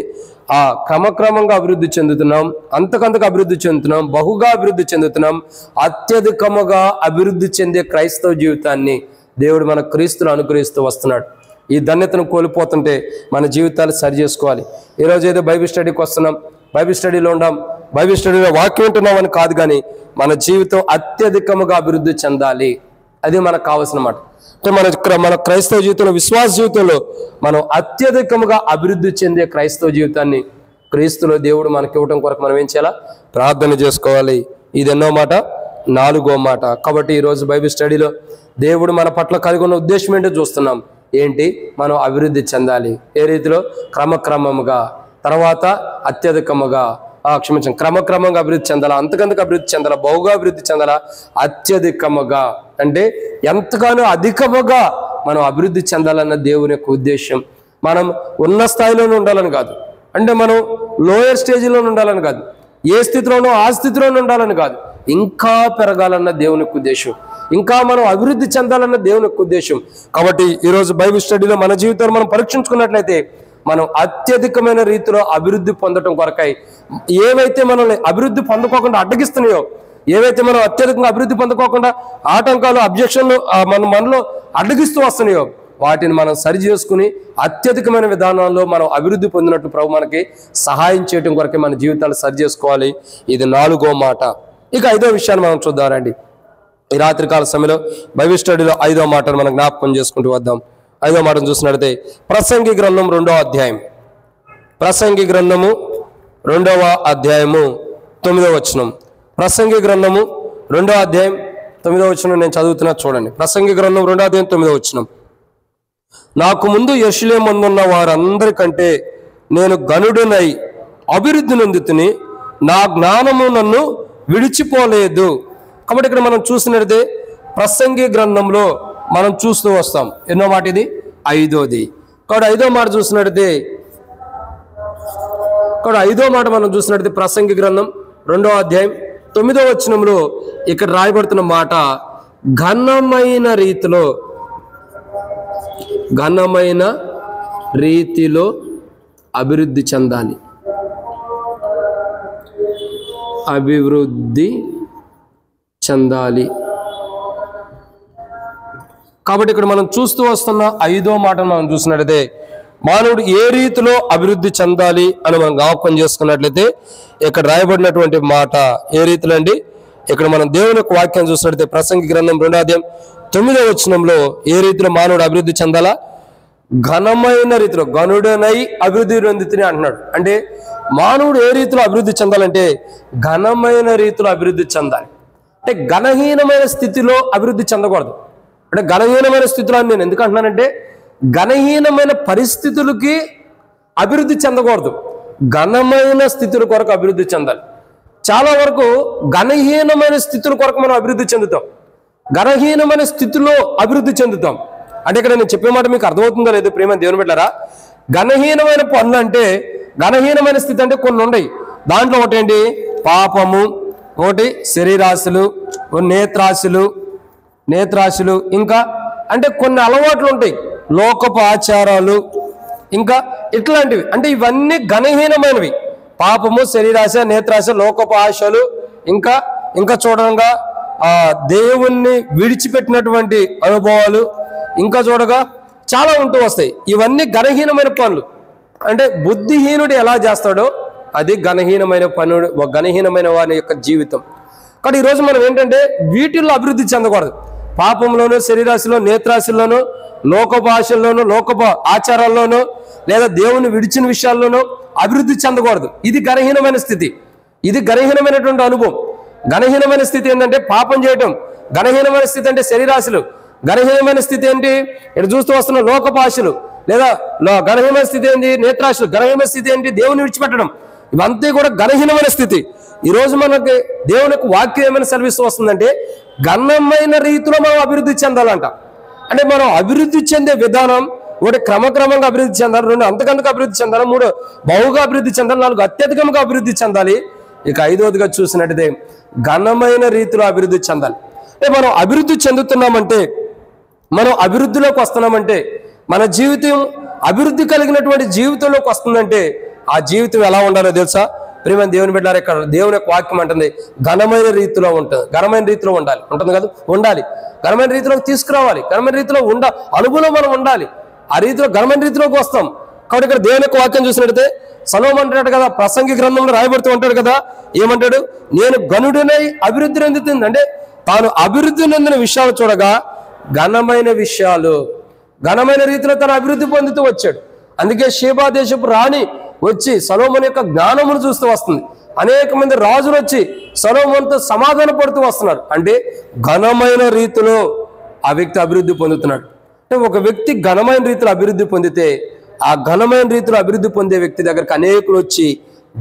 ఆ క్రమక్రమంగా అభివృద్ధి చెందుతున్నాం, అంతకంతకు అభివృద్ధి చెందుతున్నాం, బహుగా అభివృద్ధి చెందుతున్నాం, అత్యధికముగా అభివృద్ధి చెందే క్రైస్తవ జీవితాన్ని దేవుడు మన క్రీస్తులు అనుగ్రహిస్తూ వస్తున్నాడు. ఈ ధన్యతను కోల్పోతుంటే మన జీవితాలు సరి చేసుకోవాలి. ఈరోజు ఏదో బైబిల్ స్టడీకి వస్తున్నాం, బైబిల్ స్టడీలో ఉండాం, బైబిల్ స్టడీలో వాక్యం ఉంటున్నామని కాదు, కానీ మన జీవితం అత్యధికముగా అభివృద్ధి చెందాలి. అది మనకు కావాల్సిన మాట. అంటే మన క్రైస్తవ జీవితంలో, విశ్వాస జీవితంలో మనం అత్యధికముగా అభివృద్ధి చెందే క్రైస్తవ జీవితాన్ని క్రీస్తులో దేవుడు మనకి ఇవ్వడం కొరకు మనం ఏం చేయాలా, ప్రార్థన చేసుకోవాలి. ఇది ఎన్నో మాట, 4వ మాట. కాబట్టి ఈరోజు బైబిల్ స్టడీలో దేవుడు మన పట్ల కలిగి ఉన్న ఉద్దేశం ఏంటో చూస్తున్నాం. ఏంటి, మనం అభివృద్ధి చెందాలి. ఏ రీతిలో, క్రమక్రమముగా, తర్వాత అత్యధికముగా, క్రమక్రమంగా అభివృద్ధి చెందాలా, అంతకంతకు అభివృద్ధి చెందాలా, బహుగా అభివృద్ధి చెందాలా, అత్యధికముగా అంటే ఎంతగానో అధికముగా మనం అభివృద్ధి చెందాలన్న దేవుని యొక్క ఉద్దేశం. మనం ఉన్న స్థాయిలోనే ఉండాలని కాదు, అంటే మనం లోయర్ స్టేజ్లోనే ఉండాలని కాదు, ఏ స్థితిలోనో ఆ స్థితిలోనే ఉండాలని కాదు, ఇంకా పెరగాలన్న దేవుని యొక్క ఉద్దేశం, ఇంకా మనం అభివృద్ధి చెందాలన్న దేవుని యొక్క ఉద్దేశం. కాబట్టి ఈరోజు బైబిల్ స్టడీలో మన జీవితాన్ని మనం పరీక్షించుకున్నట్లయితే మనం అత్యధికమైన రీతిలో అభివృద్ధి పొందడం కొరకై ఏవైతే మనల్ని అభివృద్ధి పొందుకోకుండా అడ్డగిస్తున్నాయో, ఏవైతే మనం అత్యధికంగా అభివృద్ధి పొందుకోకుండా ఆటంకాలు, అబ్జెక్షన్లు మనలో అడ్డగిస్తూ వస్తున్నాయో, వాటిని మనం సరి చేసుకుని అత్యధికమైన విధానాల్లో మనం అభివృద్ధి పొందినట్టు ప్రభు మనకి సహాయం చేయడం కొరకే మన జీవితాలు సరి చేసుకోవాలి. ఇది 4వ మాట. ఇక 5వ విషయాన్ని మనం చూద్దామండి. ఈ రాత్రికాల సమయంలో బైబిల్ స్టడీలో 5వ మాటను మనం జ్ఞాపకం చేసుకుంటూ వద్దాం. 5వ మాటను చూసినట్లయితే ప్రసంగి గ్రంథం 2వ అధ్యాయం, ప్రసంగి గ్రంథము 2వ అధ్యాయము 9వ వచనం. ప్రసంగి గ్రంథము 2వ అధ్యాయం 9వ వచనం నేను చదువుతున్నా చూడండి. ప్రసంగి గ్రంథం 2వ అధ్యాయం 9వ వచనం. నాకు ముందు యెరూషలేమునందున్న వారందరికంటే నేను గనుడనై అభివృద్ధి నొందితిని, నా జ్ఞానము నన్ను విడిచిపోలేదు. కాబట్టి ఇక్కడ మనం చూసినట్లయితే ప్రసంగి గ్రంథంలో మనం చూస్తూ వస్తాం. ఎన్నో మాట ఇది, 5వది. కాబట్టి 5వ మాట చూసినట్లయితే, మనం చూసినట్లయితే ప్రసంగి గ్రంథం 2వ అధ్యాయం 9వ వచనంలో ఇక్కడ రాయబడుతున్న మాట, ఘనమైన రీతిలో అభివృద్ధి చెందాలి, అభివృద్ధి చెందాలి. కాబట్టి ఇక్కడ మనం చూస్తూ వస్తున్న 5వ మాటను మనం చూసినట్లయితే మానవుడు ఏ రీతిలో అభివృద్ధి చెందాలి అని మనం జ్ఞాపకం చేసుకున్నట్లయితే ఇక్కడ రాయబడినటువంటి మాట ఏ రీతిలో అండి, ఇక్కడ మనం దేవుని యొక్క వాక్యం చూసినట్లయితే ప్రసంగి గ్రంథం 2వ అధ్యాయం 9వ వచనంలో ఏ రీతిలో మానవుడు అభివృద్ధి చెందాలా, ఘనమైన రీతిలో, గనుడనై అభివృద్ధి నొందితిని అంటున్నాడు. అంటే మానవుడు ఏ రీతిలో అభివృద్ధి చెందాలంటే ఘనమైన రీతిలో అభివృద్ధి చెందాలి. అంటే ఘనహీనమైన స్థితిలో అభివృద్ధి చెందకూడదు. అంటే ఘనహీనమైన స్థితిలో అని నేను ఎందుకు అంటున్నానంటే, ఘనహీనమైన పరిస్థితులకి అభివృద్ధి చెందకూడదు, ఘనమైన స్థితుల కొరకు అభివృద్ధి చెందాలి. చాలా వరకు ఘనహీనమైన స్థితుల కొరకు మనం అభివృద్ధి చెందుతాం, ఘనహీనమైన స్థితిలో అభివృద్ధి చెందుతాం. అంటే ఇక్కడ నేను చెప్పే మాట మీకు అర్థమవుతుందో లేదు ప్రేమ దేవుని బిడ్డలారా. ఘనహీనమైన పనులు అంటే, ఘనహీనమైన స్థితి అంటే కొన్ని ఉన్నాయి. దాంట్లో ఒకటి ఏంటి, పాపము, ఒకటి శరీరాశులు, నేత్రాశులు, ఇంకా అంటే కొన్ని అలవాట్లు ఉంటాయి, లోకపు ఆచారాలు, ఇంకా ఇట్లాంటివి. అంటే ఇవన్నీ ఘనహీనమైనవి. పాపము, శరీరాశ, నేత్రాశ, లోకపు ఆశలు, ఇంకా చూడంగా దేవుణ్ణి విడిచిపెట్టినటువంటి అనుభవాలు, ఇంకా చూడగా చాలా ఉంటూ వస్తాయి. ఇవన్నీ ఘనహీనమైన పనులు. అంటే బుద్ధిహీనుడు ఎలా చేస్తాడో అది ఘనహీనమైన వారి యొక్క జీవితం. కానీ ఈరోజు మనం ఏంటంటే వీటిల్లో అభివృద్ధి చెందకూడదు. పాపంలోనూ, శరీరాశిలో, నేత్రాశిలోనూ, లోకపు ఆశల్లోనూ, లోకపు ఆచారాల్లోనూ, లేదా దేవుని విడిచిన విషయాల్లోనూ అభివృద్ధి చెందకూడదు. ఇది ఘనహీనమైన స్థితి, ఇది ఘనహీనమైనటువంటి అనుభవం. ఘనహీనమైన స్థితి ఏంటంటే పాపం చేయటం, ఘనహీనమైన స్థితి అంటే శరీరాశలు, ఘనహీనమైన స్థితి ఏంటి ఇక్కడ చూస్తూ వస్తున్న లోకపాశలు, లేదా ఘనహీనమైన స్థితి ఏంటి నేత్రాశలు, ఘనహీనమైన స్థితి ఏంటి దేవుని విడిచిపెట్టడం. ఇవంతా కూడా ఘనహీనమైన స్థితి. ఈరోజు మనకి దేవుని యొక్క వాక్యం ఏమైనా సెలవిస్తూ వస్తుందంటే ఘనమైన రీతిలో మనం అభివృద్ధి చెందాలంట. అంటే మనం అభివృద్ధి చెందే విధానం ఒకటి క్రమక్రమంగా అభివృద్ధి చెందాలి, రెండు అంతకంతకు అభివృద్ధి చెందాలి, మూడు బహుగా అభివృద్ధి చెందాలి, నాలుగు అత్యధికంగా అభివృద్ధి చెందాలి, ఇక ఐదవదిగా చూసినట్టయితే ఘనమైన రీతిలో అభివృద్ధి చెందాలి. అంటే మనం అభివృద్ధి చెందుతున్నామంటే, మనం అభివృద్ధిలోకి వస్తున్నామంటే, మన జీవితం అభివృద్ధి కలిగినటువంటి జీవితంలోకి వస్తుందంటే ఆ జీవితం ఎలా ఉండాలో తెలుసా? ప్రియమైన దేవుని బిడ్డలారా, ఇక్కడ దేవుని యొక్క వాక్యం అంటుంది ఘనమైన రీతిలో ఉంటుంది, ఘనమైన రీతిలో ఉంటుంది కదా, ఉండాలి, ఘనమైన రీతిలోకి తీసుకురావాలి, ఘనమైన రీతిలో అనుభవం మనం ఉండాలి, ఆ రీతిలో ఘనమైన రీతిలోకి వస్తాం. కాబట్టి ఇక్కడ దేవుని యొక్క వాక్యం చూసినట్టయితే సొలొమోను అంటాడు కదా, ప్రసంగి గ్రంథంలో రాయబడుతూ ఉంటాడు కదా, ఏమంటాడు? నేను ఘనుడినై అభివృద్ధి చెందుతుంది అంటే తాను అభివృద్ధి చెందిన విషయాలు చూడగా ఘనమైన విషయాలు, ఘనమైన రీతిలో తను అభివృద్ధి పొందుతూ వచ్చాడు. అందుకే షేబా దేశపు రాణి వచ్చి సొలొమోను యొక్క జ్ఞానమును చూస్తూ వస్తుంది. అనేక మంది రాజులు వచ్చి సొలొమోనుతో సమాధాన పడుతూ వస్తున్నారు. అంటే ఘనమైన రీతిలో ఆ వ్యక్తి అభివృద్ధి పొందుతున్నాడు. అంటే ఒక వ్యక్తి ఘనమైన రీతిలో అభివృద్ధి పొందితే ఆ ఘనమైన రీతిలో అభివృద్ధి పొందే వ్యక్తి దగ్గరికి అనేకులు వచ్చి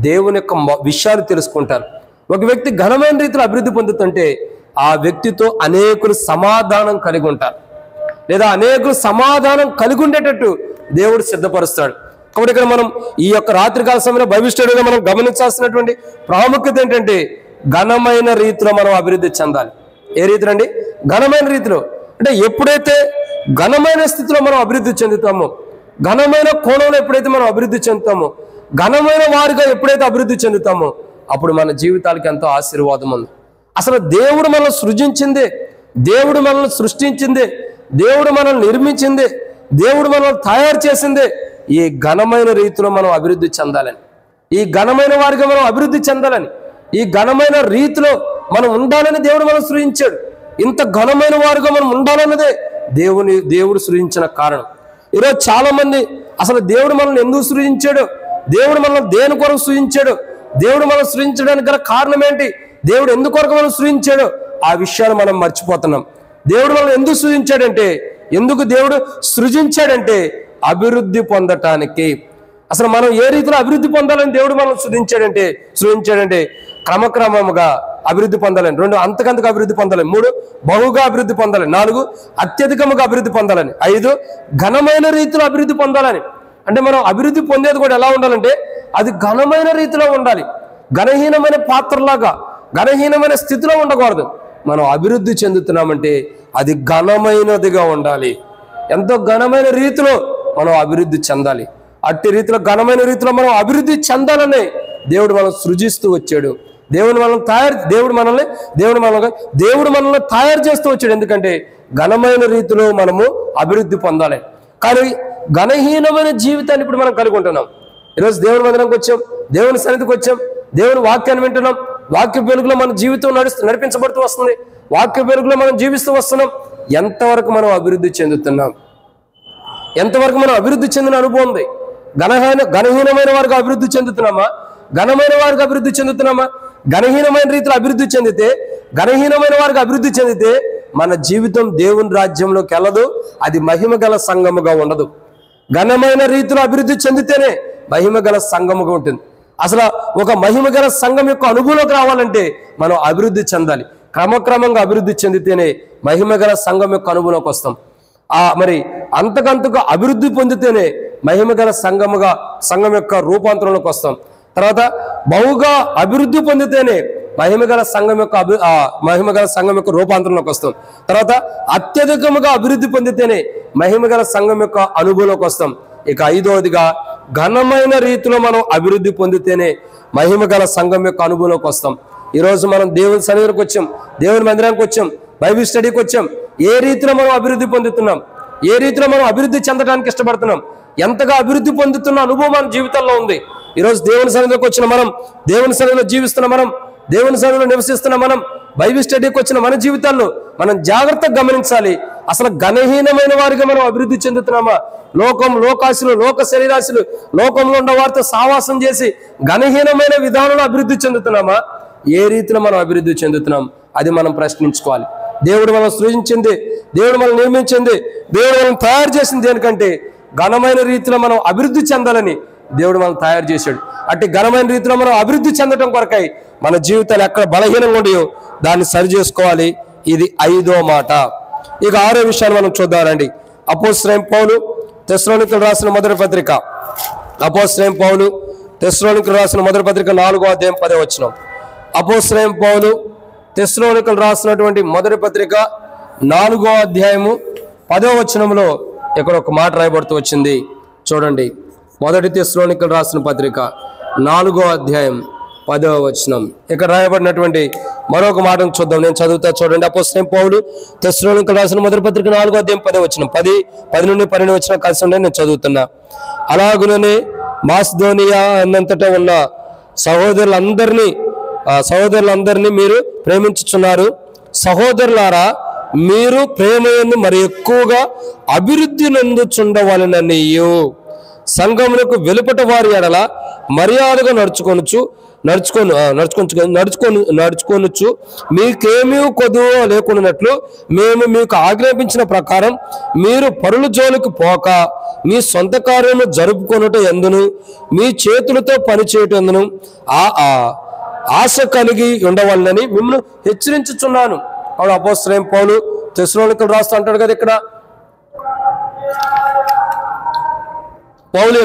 దేవుని యొక్క విషయాలు తెలుసుకుంటారు. ఒక వ్యక్తి ఘనమైన రీతిలో అభివృద్ధి పొందుతుంటే ఆ వ్యక్తితో అనేకులు సమాధానం కలిగి ఉంటారు, లేదా అనేకులు సమాధానం కలిగి ఉండేటట్టు దేవుడు సిద్ధపరుస్తాడు. కాబట్టి ఇక్కడ మనం ఈ యొక్క రాత్రికాల సమయంలో బైబిల్ స్టడీలో మనం గమనించాల్సినటువంటి ప్రాముఖ్యత ఏంటంటే ఘనమైన రీతిలో మనం అభివృద్ధి చెందాలి. ఏ రీతిలో అండి? ఘనమైన రీతిలో. అంటే ఎప్పుడైతే ఘనమైన స్థితిలో మనం అభివృద్ధి చెందుతామో, ఘనమైన కోణంలో ఎప్పుడైతే మనం అభివృద్ధి చెందుతామో, ఘనమైన వారిగా ఎప్పుడైతే అభివృద్ధి చెందుతామో అప్పుడు మన జీవితాలకి ఎంతో ఆశీర్వాదం ఉంది. అసలు దేవుడు మనల్ని సృజించిందే, దేవుడు మనల్ని సృష్టించిందే, దేవుడు మనల్ని నిర్మించిందే, దేవుడు మనల్ని తయారు చేసిందే ఈ ఘనమైన రీతిలో మనం అభివృద్ధి చెందాలని, ఈ ఘనమైన వారిగా మనం అభివృద్ధి చెందాలని, ఈ ఘనమైన రీతిలో మనం ఉండాలని దేవుడు మనం సృజించాడు. ఇంత ఘనమైన వారుగా మనం ఉండాలన్నదే దేవుడు సృజించిన కారణం. ఈరోజు చాలా మంది అసలు దేవుడు మనల్ని ఎందుకు సృజించాడు, దేవుడు మనల్ని దేని కొరకు సృజించాడు, దేవుడు మనం సృజించడానికి గల కారణం ఏంటి, దేవుడు ఎందుకొరకు మనం సృజించాడు, ఆ విషయాలు మనం మర్చిపోతున్నాం. దేవుడు మనల్ని ఎందుకు సృజించాడంటే, ఎందుకు దేవుడు సృజించాడంటే అభివృద్ధి పొందటానికి. అసలు మనం ఏ రీతిలో అభివృద్ధి పొందాలని దేవుడు మనం సృజించాడంటే క్రమక్రమముగా అభివృద్ధి పొందాలని, రెండు అంతకంతకు అభివృద్ధి పొందాలని, మూడు బహుగా అభివృద్ధి పొందాలని, నాలుగు అత్యధికముగా అభివృద్ధి పొందాలని, ఐదు ఘనమైన రీతిలో అభివృద్ధి పొందాలని. అంటే మనం అభివృద్ధి పొందేది కూడా ఎలా ఉండాలంటే అది ఘనమైన రీతిలో ఉండాలి. ఘనహీనమైన పాత్రలాగా ఘనహీనమైన స్థితిలో ఉండకూడదు. మనం అభివృద్ధి చెందుతున్నామంటే అది ఘనమైనదిగా ఉండాలి. ఎంతో ఘనమైన రీతిలో మనం అభివృద్ధి చెందాలి. అట్టి రీతిలో ఘనమైన రీతిలో మనం అభివృద్ధి చెందాలని దేవుడు మనం సృజిస్తూ వచ్చాడు. దేవుడు మనల్ని తయారు చేస్తూ వచ్చాడు. ఎందుకంటే ఘనమైన రీతిలో మనము అభివృద్ధి పొందాలి. కానీ ఘనహీనమైన జీవితాన్ని ఇప్పుడు మనం కలిగి ఉంటున్నాం. ఈరోజు దేవుని మందిరానికి వచ్చాం, దేవుని సన్నిధికి వచ్చాం, దేవుని వాక్యాన్ని వింటున్నాం, వాక్య వెలుగులో మన జీవితం నడిపించబడుతూ వస్తుంది, వాక్య వెలుగులో మనం జీవిస్తూ వస్తున్నాం. ఎంతవరకు మనం అభివృద్ధి చెందుతున్నాం, ఎంతవరకు మనం అభివృద్ధి చెందిన అనుభవం ఉంది? ఘనహీనమైన వారికి అభివృద్ధి చెందుతున్నామా, ఘనమైన వారికి అభివృద్ధి చెందుతున్నామా? ఘనహీనమైన రీతిలో ఘనహీనమైన వారికి అభివృద్ధి చెందితే మన జీవితం దేవుని రాజ్యంలోకి వెళ్ళదు, అది మహిమ గల సంఘముగా ఉండదు. ఘనమైన రీతిలో అభివృద్ధి చెందితేనే మహిమ గల సంఘముగా ఉంటుంది. అసలు ఒక మహిమ గల సంఘం యొక్క అనుభవంలోకి రావాలంటే మనం అభివృద్ధి చెందాలి. క్రమక్రమంగా అభివృద్ధి చెందితేనే మహిమ గల సంఘం యొక్క అనుభవంలోకి వస్తాం. మరి అంతకంతకు అభివృద్ధి పొందితేనే మహిమ గల సంఘం యొక్క రూపాంతరంలోకి వస్తాం. తర్వాత బహుగా అభివృద్ధి పొందితేనే మహిమ గల సంఘం యొక్క రూపాంతరంలోకి వస్తాం. తర్వాత అత్యధికముగా అభివృద్ధి పొందితేనే మహిమ గల సంఘం యొక్క అనుభవంలోకి వస్తాం. ఇక ఐదవదిగా ఘనమైన రీతిలో మనం అభివృద్ధి పొందితేనే మహిమ గల సంఘం యొక్క అనుభవంలోకి వస్తాం. ఈరోజు మనం దేవుని సన్నిధికి వచ్చాం, దేవుని మందిరానికి వచ్చాం, బైబిల్ స్టడీకి వచ్చాం. ఏ రీతిలో మనం అభివృద్ధి పొందుతున్నాం, ఏ రీతిలో మనం అభివృద్ధి చెందడానికి ఇష్టపడుతున్నాం, ఎంతగా అభివృద్ధి పొందుతున్న అనుభవం మన జీవితంలో ఉంది. ఈరోజు దేవుని సన్నిధికి వచ్చిన మనం, దేవుని సన్నిధిలో జీవిస్తున్న మనం, దేవుని సన్నిధిలో నివసిస్తున్న మనం, బైబిల్ స్టడీకి వచ్చిన మన జీవితాల్లో మనం జాగ్రత్తగా గమనించాలి. అసలు ఘనహీనమైన వారిగా మనం అభివృద్ధి చెందుతున్నామా? లోకాశులు, లోక శరీరాశులు, లోకంలో ఉన్న వారితో సావాసం చేసి ఘనహీనమైన విధానంలో అభివృద్ధి చెందుతున్నామా? ఏ రీతిలో మనం అభివృద్ధి చెందుతున్నాం అది మనం ప్రశ్నించుకోవాలి. దేవుడు మనం సృజించింది, దేవుడు మనం నిర్మించింది, దేవుడు మనం తయారు చేసింది దేనికంటే ఘనమైన రీతిలో మనం అభివృద్ధి చెందాలని దేవుడు మనం తయారు చేశాడు. అట్టి ఘనమైన రీతిలో మనం అభివృద్ధి చెందడం కొరకై మన జీవితాలు ఎక్కడ బలహీనంగా ఉన్నాయో దాన్ని సరి చేసుకోవాలి. ఇది 5వ మాట. ఇక 6వ విషయాన్ని మనం చూద్దామండి. అపోస్తలుడైన పౌలు తెస్సలోనికీయులకు రాసిన మొదటి పత్రిక, అపోస్తలుడైన పౌలు తెస్సలోనికీయులకు రాసిన మొదటి పత్రిక 4వ అధ్యాయం 10వ వచనం. అపోస్తలుడైన పౌలు తెస్సలోనికీయులకు రాసినటువంటి మొదటి పత్రిక 4వ అధ్యాయము 10వ వచనంలో ఇక్కడ ఒక మాట రాయబడుతూ వచ్చింది. చూడండి, మొదటి తెస్సలోనికీయులకు రాసిన పత్రిక 4వ అధ్యాయం 10వ వచనం. ఇక్కడ రాయబడినటువంటి మరొక మాటను చూద్దాం. నేను చదువుతా, చూడండి. అపోస్తలుడైన పౌలు తెస్సలోనికీయులకు రాసిన మొదటి పత్రిక 4వ అధ్యాయం 10వ వచనం. 10 నుండి 12 వచనం కలిసి ఉండే నేను చదువుతున్నా. అలాగుననే మాసిదోనియా అన్నంతటా ఉన్న సహోదరులందరినీ మీరు ప్రేమించుచున్నారు. సహోదరులారా, మీరు ప్రేమయందు మరి ఎక్కువగా అభివృద్ధి నొందుచుండవలెననియు సంఘములకు వెలుపట వారి ఎడల మర్యాదగా నడుచుకొనుచు మీకేమీ కొదువ లేకున్నట్లు మేము మీకు ఆజ్ఞాపించిన ప్రకారం మీరు పరుల జోలికి పోక మీ సొంత కార్యము జరుపుకొనుట ఎందును మీ చేతులతో పనిచేయటం ఎందును ఆశ కలిగి ఉండవాలని మిమ్మల్ని హెచ్చరించుచున్నాను. అప్పుడు అపోస్తలుడైన పౌలు తెస్సలోనికీయులకు రాస్తూ అంటాడు కదా, ఇక్కడ పౌలు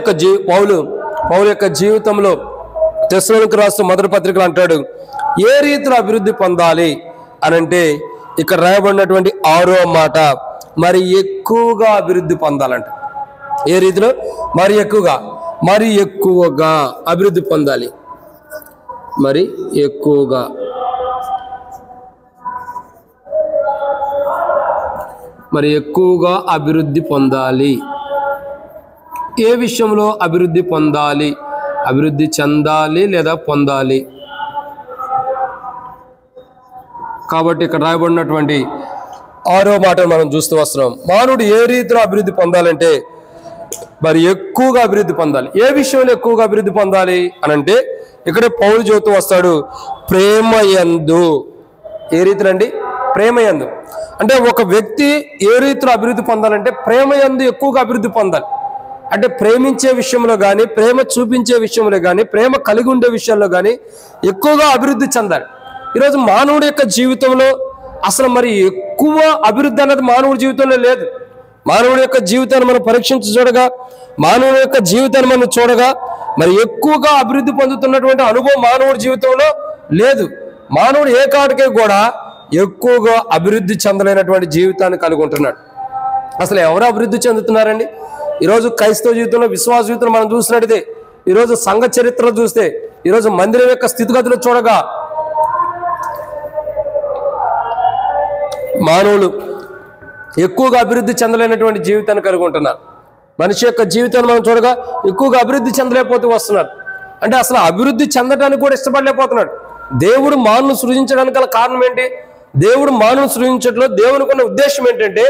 యొక్క జీవితంలో తెస్సలోనికీయులకు రాస్తూ మొదటి పత్రికలు అంటాడు, ఏ రీతిలో అభివృద్ధి పొందాలి అని అంటే ఇక్కడ రాయబడినటువంటి 6వ మాట, మరి ఎక్కువగా అభివృద్ధి పొందాలంట. ఏ రీతిలో? మరి ఎక్కువగా అభివృద్ధి పొందాలి. మరి ఎక్కువగా అభివృద్ధి పొందాలి. ఏ విషయంలో అభివృద్ధి పొందాలి? అభివృద్ధి చెందాలి లేదా పొందాలి? కాబట్టి ఇక్కడ రాయబడినటువంటి 6వ మాటను మనం చూస్తూ వస్తున్నాం. మానవుడు ఏ రీతిలో అభివృద్ధి పొందాలంటే మరి ఎక్కువగా అభివృద్ధి పొందాలి. ఏ విషయంలో ఎక్కువగా అభివృద్ధి పొందాలి అనంటే ఇక్కడే పౌలు చెబుతూ వస్తాడు, ప్రేమయందు. ఏ రీతిలో అండి? ప్రేమయందు. అంటే ఒక వ్యక్తి ఏ రీతిలో అభివృద్ధి పొందాలంటే ప్రేమయందు ఎక్కువగా అభివృద్ధి పొందాలి. అంటే ప్రేమించే విషయంలో కానీ, ప్రేమ చూపించే విషయంలో కానీ, ప్రేమ కలిగి ఉండే విషయంలో కానీ ఎక్కువగా అభివృద్ధి చెందాలి. ఈరోజు మానవుడి యొక్క జీవితంలో అసలు మరి ఎక్కువ అభివృద్ధి అన్నది మానవుడి జీవితంలో లేదు. మానవుడి యొక్క జీవితాన్ని మనం పరీక్షించి చూడగా, మానవుడి యొక్క జీవితాన్ని మనం చూడగా మరి ఎక్కువగా అభివృద్ధి పొందుతున్నటువంటి అనుభవం మానవుడి జీవితంలో లేదు. మానవుడు ఏ కాడికే కూడా ఎక్కువగా అభివృద్ధి చెందలేనటువంటి జీవితాన్ని కలిగి ఉంటున్నాడు. అసలు ఎవరు అభివృద్ధి చెందుతున్నారండి? ఈరోజు క్రైస్తవ జీవితంలో, విశ్వాస జీవితంలో మనం చూసినట్టయితే, ఈరోజు సంఘ చరిత్రలో చూస్తే, ఈరోజు మందిరం యొక్క స్థితిగతులు చూడగా మానవులు ఎక్కువగా అభివృద్ధి చెందలేనటువంటి జీవితాన్ని కలిగి ఉంటున్నారు. మనిషి యొక్క జీవితాన్ని మనం చూడగా ఎక్కువగా అభివృద్ధి చెందలేకపోతూ వస్తున్నారు. అంటే అసలు అభివృద్ధి చెందడానికి కూడా ఇష్టపడలేకపోతున్నాడు. దేవుడు మానవుని సృజించడానికి గల కారణం ఏంటి? దేవుడు మానవుని సృజించడంలో దేవునికి ఉన్న ఉద్దేశం ఏంటంటే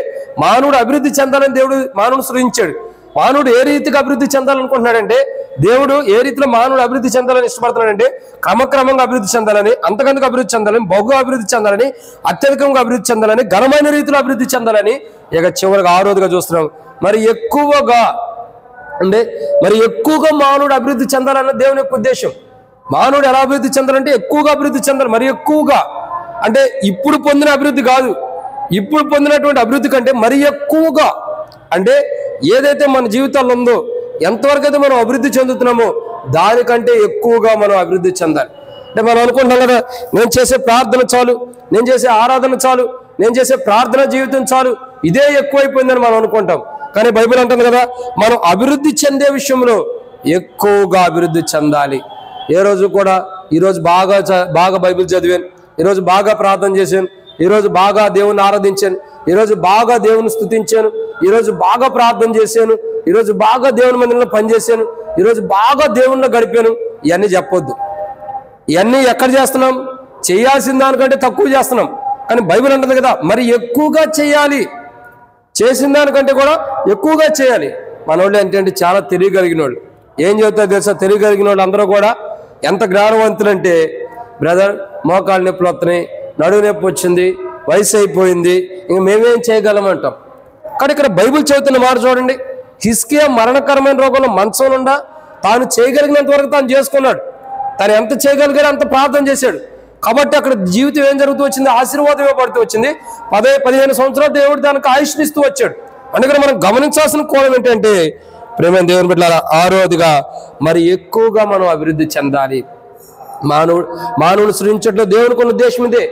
మానవుడు అభివృద్ధి చెందాలని దేవుడు మానవుని సృజించాడు. మానవుడు ఏ రీతిగా అభివృద్ధి చెందాలనుకుంటున్నాడంటే, దేవుడు ఏ రీతిలో మానవుడు అభివృద్ధి చెందాలని ఇష్టపడుతున్నాడంటే క్రమక్రమంగా అభివృద్ధి చెందాలని, అంతకంతకు అభివృద్ధి చెందాలని, బహుగా అభివృద్ధి చెందాలని, అత్యధికంగా అభివృద్ధి చెందాలని, ఘనమైన రీతిలో అభివృద్ధి చెందాలని ఇక చివరికి 6వదిగా చూస్తున్నాం. మరి ఎక్కువగా మానవుడు అభివృద్ధి చెందాలన్న దేవుని యొక్క ఉద్దేశం. మానవుడు ఎలా అభివృద్ధి చెందాలంటే ఎక్కువగా అభివృద్ధి చెందాలి. మరి ఎక్కువగా అంటే ఇప్పుడు పొందిన అభివృద్ధి కాదు, ఇప్పుడు పొందినటువంటి అభివృద్ధి కంటే మరి ఎక్కువగా, అంటే ఏదైతే మన జీవితాల్లో ఉందో, ఎంతవరకు అయితే మనం అభివృద్ధి చెందుతున్నామో దానికంటే ఎక్కువగా మనం అభివృద్ధి చెందాలి. అంటే మనం అనుకుంటున్నాం కదా, నేను చేసే ప్రార్థన చాలు, నేను చేసే ఆరాధన చాలు, నేను చేసే ప్రార్థన జీవితం చాలు, ఇదే ఎక్కువైపోయిందని మనం అనుకుంటాం. కానీ బైబిల్ అంటుంది కదా, మనం అభివృద్ధి చెందే విషయంలో ఎక్కువగా అభివృద్ధి చెందాలి. ఏ రోజు కూడా ఈరోజు బాగా బైబిల్ చదివాను, ఈరోజు బాగా ప్రార్థన చేశాను, ఈరోజు బాగా దేవుని ఆరాధించాను, ఈరోజు బాగా దేవుని స్తుతించాను, ఈరోజు బాగా ప్రార్థన చేశాను, ఈరోజు బాగా దేవుని మందిరంలో పనిచేశాను, ఈరోజు బాగా దేవుణ్ణి గడిపాను, ఇవన్నీ చెప్పొద్దు. ఇవన్నీ ఎక్కడ చేస్తున్నాం? చేయాల్సిన దానికంటే తక్కువ చేస్తున్నాం. కానీ బైబిల్ అంటుంది కదా, మరి ఎక్కువగా చేయాలి, చేసిన దానికంటే కూడా ఎక్కువగా చేయాలి. మన వాళ్ళు ఏంటంటే చాలా తెలియగలిగిన వాళ్ళు. ఏం చెబుతారు తెలుసా? తెలియగలిగిన వాళ్ళు అందరూ కూడా ఎంత జ్ఞానవంతులంటే, బ్రదర్ మోకాళ్ళ నొప్పులు వస్తున్నాయి, నడువు నొప్పి వచ్చింది, వయసు అయిపోయింది, ఇంక మేమేం చేయగలమంటాం. కానీ ఇక్కడ బైబిల్ చెబుతున్న మాట చూడండి, హిజ్కియా మరణకరమైన రోగంలో మంచంలో ఉండా తాను చేయగలిగినంత వరకు తాను చేసుకున్నాడు. తాను ఎంత చేయగలిగాడో అంత ప్రార్థన చేశాడు. కాబట్టి అక్కడ జీవితం ఏం జరుగుతూ వచ్చింది? ఆశీర్వాదం ఇవ్వబడుతూ వచ్చింది. 15 సంవత్సరాలు దేవుడు దానికి ఆయుష్నిస్తూ వచ్చాడు. అందుకని మనం గమనించాల్సిన కోణం ఏంటంటే, ప్రేమ దేవుని బిడ్డలారా, ఆరోదిగా మరి ఎక్కువగా మనం అభివృద్ధి చెందాలి. మానవుడు సృజించట్లో దేవునికి ఉన్న ఉద్దేశం ఇదే.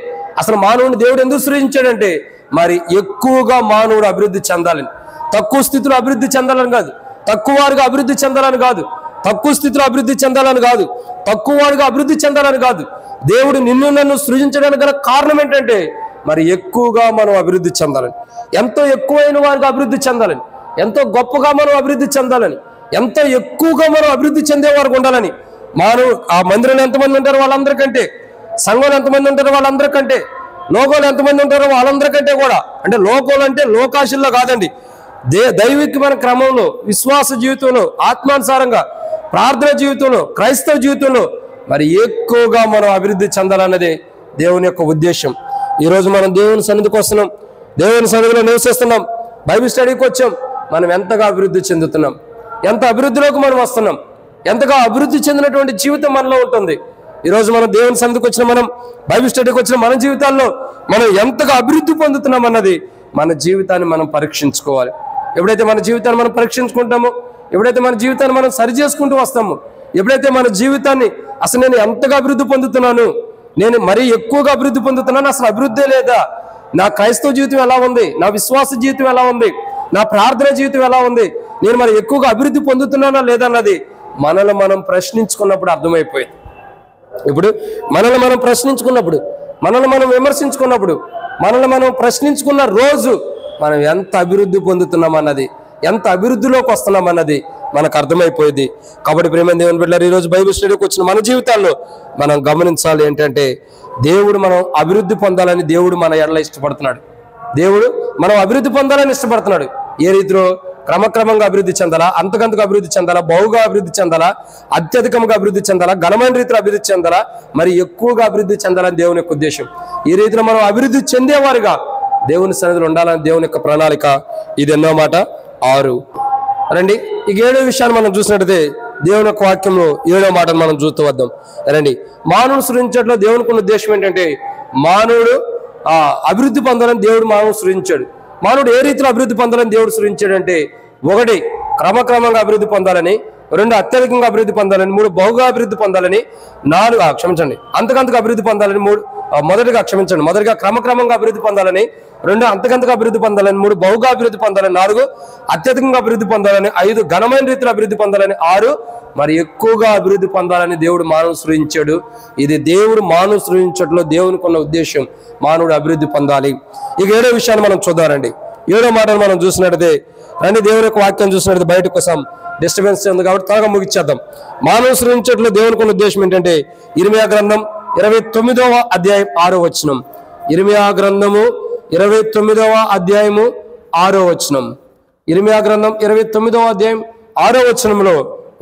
అసలు మానవుని దేవుడు ఎందుకు సృజించాడంటే మరి ఎక్కువగా మానవుడు అభివృద్ధి చెందాలని, తక్కువ స్థితిలో అభివృద్ధి చెందాలని కాదు, తక్కువ వారిగా అభివృద్ధి చెందాలని కాదు, తక్కువ స్థితిలో అభివృద్ధి చెందాలని కాదు, తక్కువ వారిగా అభివృద్ధి చెందాలని కాదు. దేవుడు నిన్ను నన్ను సృజించడానికి గల కారణం ఏంటంటే మరి ఎక్కువగా మనం అభివృద్ధి చెందాలని, ఎంతో ఎక్కువైన వారిగా అభివృద్ధి చెందాలని, ఎంతో గొప్పగా మనం అభివృద్ధి చెందాలని, ఎంతో ఎక్కువగా మనం అభివృద్ధి చెందేవారు ఉండాలని. ఆ మందిరంలో ఎంతమంది ఉంటారో వాళ్ళందరికంటే, సంఘంలో ఎంతమంది ఉంటారో వాళ్ళందరికంటే, లోకంలో ఎంతమంది ఉంటారో వాళ్ళందరికంటే కూడా, అంటే లోకంలో అంటే లోకాశుల్లో కాదండి, దైవికమైన క్రమంలో, విశ్వాస జీవితంలో, ఆత్మానుసారంగా ప్రార్థన జీవితంలో, క్రైస్తవ జీవితంలో మరి ఎక్కువగా మనం అభివృద్ధి చెందాలన్నదే దేవుని యొక్క ఉద్దేశం. ఈరోజు మనం దేవుని సన్నిధికి వస్తున్నాం, దేవుని సన్నిధిలో నివసిస్తున్నాం, బైబిల్ స్టడీకి వచ్చాం. మనం ఎంతగా అభివృద్ధి చెందుతున్నాం, ఎంత అభివృద్ధిలోకి మనం వస్తున్నాం, ఎంతగా అభివృద్ధి చెందినటువంటి జీవితం మనలో ఉంటుంది. ఈరోజు మనం దేవుని సన్నిధికి వచ్చిన, మనం బైబిల్ స్టడీకి వచ్చిన మన జీవితాల్లో మనం ఎంతగా అభివృద్ధి పొందుతున్నాం అన్నది మన జీవితాన్ని మనం పరీక్షించుకోవాలి. ఎప్పుడైతే మన జీవితాన్ని మనం పరీక్షించుకుంటామో, ఎప్పుడైతే మన జీవితాన్ని మనం సరి చేసుకుంటూ వస్తామో, ఎప్పుడైతే మన జీవితాన్ని అసలు నేను ఎంతగా అభివృద్ధి పొందుతున్నాను, నేను మరీ ఎక్కువగా అభివృద్ధి పొందుతున్నాను, అసలు అభివృద్ధే లేదా, నా క్రైస్తవ జీవితం ఎలా ఉంది, నా విశ్వాస జీవితం ఎలా ఉంది, నా ప్రార్థన జీవితం ఎలా ఉంది, నేను మరి ఎక్కువగా అభివృద్ధి పొందుతున్నానా లేదన్నది మనల్ని మనం ప్రశ్నించుకున్నప్పుడు అర్థమైపోయింది. ఇప్పుడు మనల్ని మనం ప్రశ్నించుకున్నప్పుడు, మనల్ని మనం విమర్శించుకున్నప్పుడు, మనల్ని మనం ప్రశ్నించుకున్న రోజు మనం ఎంత అభివృద్ధి పొందుతున్నామన్నది, ఎంత అభివృద్ధిలోకి వస్తున్నామన్నది మనకు అర్థమైపోయింది. కాబట్టి ప్రేమ దేవుని బిడ్డలారా, ఈరోజు బైబిల్ స్టడీకి వచ్చిన మన జీవితాల్లో మనం గమనించాలి ఏంటంటే, దేవుడు మనం అభివృద్ధి పొందాలని దేవుడు మన ఎడల ఇష్టపడుతున్నాడు. దేవుడు మనం అభివృద్ధి పొందాలని ఇష్టపడుతున్నాడు. ఏ రీతిలో? క్రమక్రమంగా అభివృద్ధి చెందాలా, అంతకంతకు అభివృద్ధి చెందాలా, బహుగా అభివృద్ధి చెందాలా, అత్యధికంగా అభివృద్ధి చెందాలా, ఘనమైన రీతిలో అభివృద్ధి చెందాలా, మరి ఎక్కువగా అభివృద్ధి చెందాలని దేవుని యొక్క ఉద్దేశం. ఈ రీతిలో మనం అభివృద్ధి చెందేవారుగా దేవుని సన్నిధిలో ఉండాలని దేవుని యొక్క ప్రణాళిక. ఇది ఎన్నో మాట 6 రండి. ఇక 7వ విషయాన్ని మనం చూసినట్టయితే దేవుని యొక్క వాక్యంలో 7వ మాటను మనం చూస్తూ వద్దాం రండి. మానవుడు సృజించట్లో దేవునికి ఉన్న ఉద్దేశం ఏంటంటే, మానవుడు అభివృద్ధి పొందాలని దేవుడు మానవుడు సృజించాడు. మానవుడు ఏ రీతిలో అభివృద్ధి పొందాలని దేవుడు సృజించాడంటే, 1 క్రమక్రమంగా అభివృద్ధి పొందాలని, 2 అత్యధికంగా అభివృద్ధి పొందాలని, 3 బహుగా అభివృద్ధి పొందాలని, 4 అంతకంతకు అభివృద్ధి పొందాలని, మొదటిగా క్రమక్రమంగా అభివృద్ధి పొందాలని, 2 అంతకంతకు అభివృద్ధి పొందాలని, 3 బహుగా అభివృద్ధి పొందాలని, 4 అత్యధికంగా అభివృద్ధి పొందాలని, 5 ఘనమైన రీతిలో అభివృద్ధి పొందాలని, 6 మరి ఎక్కువగా అభివృద్ధి పొందాలని దేవుడు మానవుడు సృజించాడు. ఇది దేవుడు మానవుడు సృజించట్లో దేవునికి ఉన్న ఉద్దేశం, మానవుడు అభివృద్ధి పొందాలి. ఇక 7వ విషయాన్ని మనం చూద్దామండి. 7వ మాటను మనం చూసినట్టయితే రండి, దేవుని యొక్క వాక్యం చూసినట్టు బయట కోసం డిస్టర్బెన్స్ ఉంది కాబట్టి త్వరగా ముగిచ్చేద్దాం. మానవుడు సృజించట్లో దేవునికి ఉన్న ఉద్దేశం ఏంటంటే, ఇర్మియా గ్రంథం 29వ అధ్యాయం 6వ వచనం. ఇర్మియా గ్రంథము 29వ అధ్యాయము 6వ వచనం. ఇర్మియా గ్రంథం 29వ అధ్యాయం 6వ వచనంలో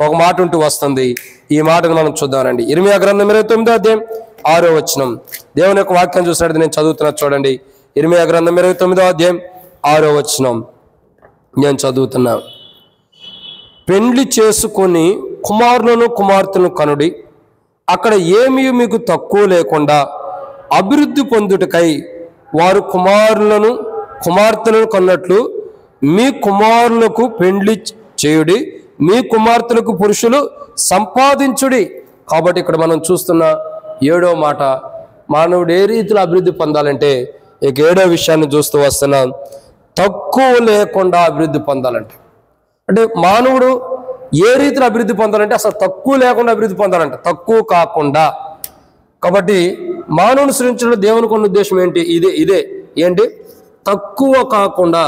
ఒక మాట ఉంటూ వస్తుంది. ఈ మాటను మనం చూద్దామండి. ఇర్మియా గ్రంథం 29వ అధ్యాయం 6వ వచనం. దేవుని యొక్క వాక్యం చూసినట్టు నేను చదువుతున్నా చూడండి. ఇర్మియా గ్రంథం 29వ అధ్యాయం 6వ వచనం నేను చదువుతున్నా. పెండ్లి చేసుకొని కుమారులను కుమార్తెను కనుడి, అక్కడ ఏమీ మీకు తక్కువ లేకుండా అభివృద్ధి పొందుటకై వారు కుమారులను కుమార్తెలను కన్నట్లు మీ కుమారులకు పెండ్లి చేయుడి, మీ కుమార్తెలకు పురుషులు సంపాదించుడి. కాబట్టి ఇక్కడ మనం చూస్తున్న 7వ మాట, మానవుడు ఏ రీతిలో అభివృద్ధి పొందాలంటే, ఇక 7వ విషయాన్ని చూస్తూ వస్తున్నాం, తక్కువ లేకుండా అభివృద్ధి పొందాలంటే. అంటే మానవుడు ఏ రీతిలో అభివృద్ధి పొందాలంటే అసలు తక్కువ లేకుండా అభివృద్ధి పొందాలంట, తక్కువ కాకుండా. కాబట్టి మానవుని సృష్టించడంలో దేవునికి ఉన్న ఉద్దేశం ఏంటి? ఇదే ఏంటి? తక్కువ కాకుండా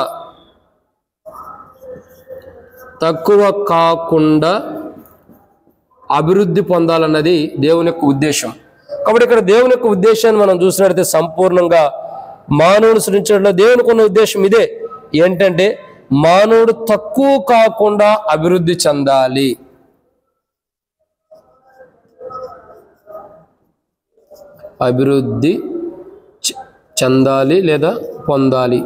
అభివృద్ధి పొందాలన్నది దేవుని యొక్క ఉద్దేశం. కాబట్టి ఇక్కడ దేవుని యొక్క ఉద్దేశాన్ని మనం చూసినట్లయితే సంపూర్ణంగా మానవుని సృష్టించడంలో దేవునికి ఉన్న ఉద్దేశం ఇదే. ఏంటంటే మానవుడు తక్కువ కాకుండా అభివృద్ధి చెందాలి. అభివృద్ధి చెందాలి లేదా పొందాలి.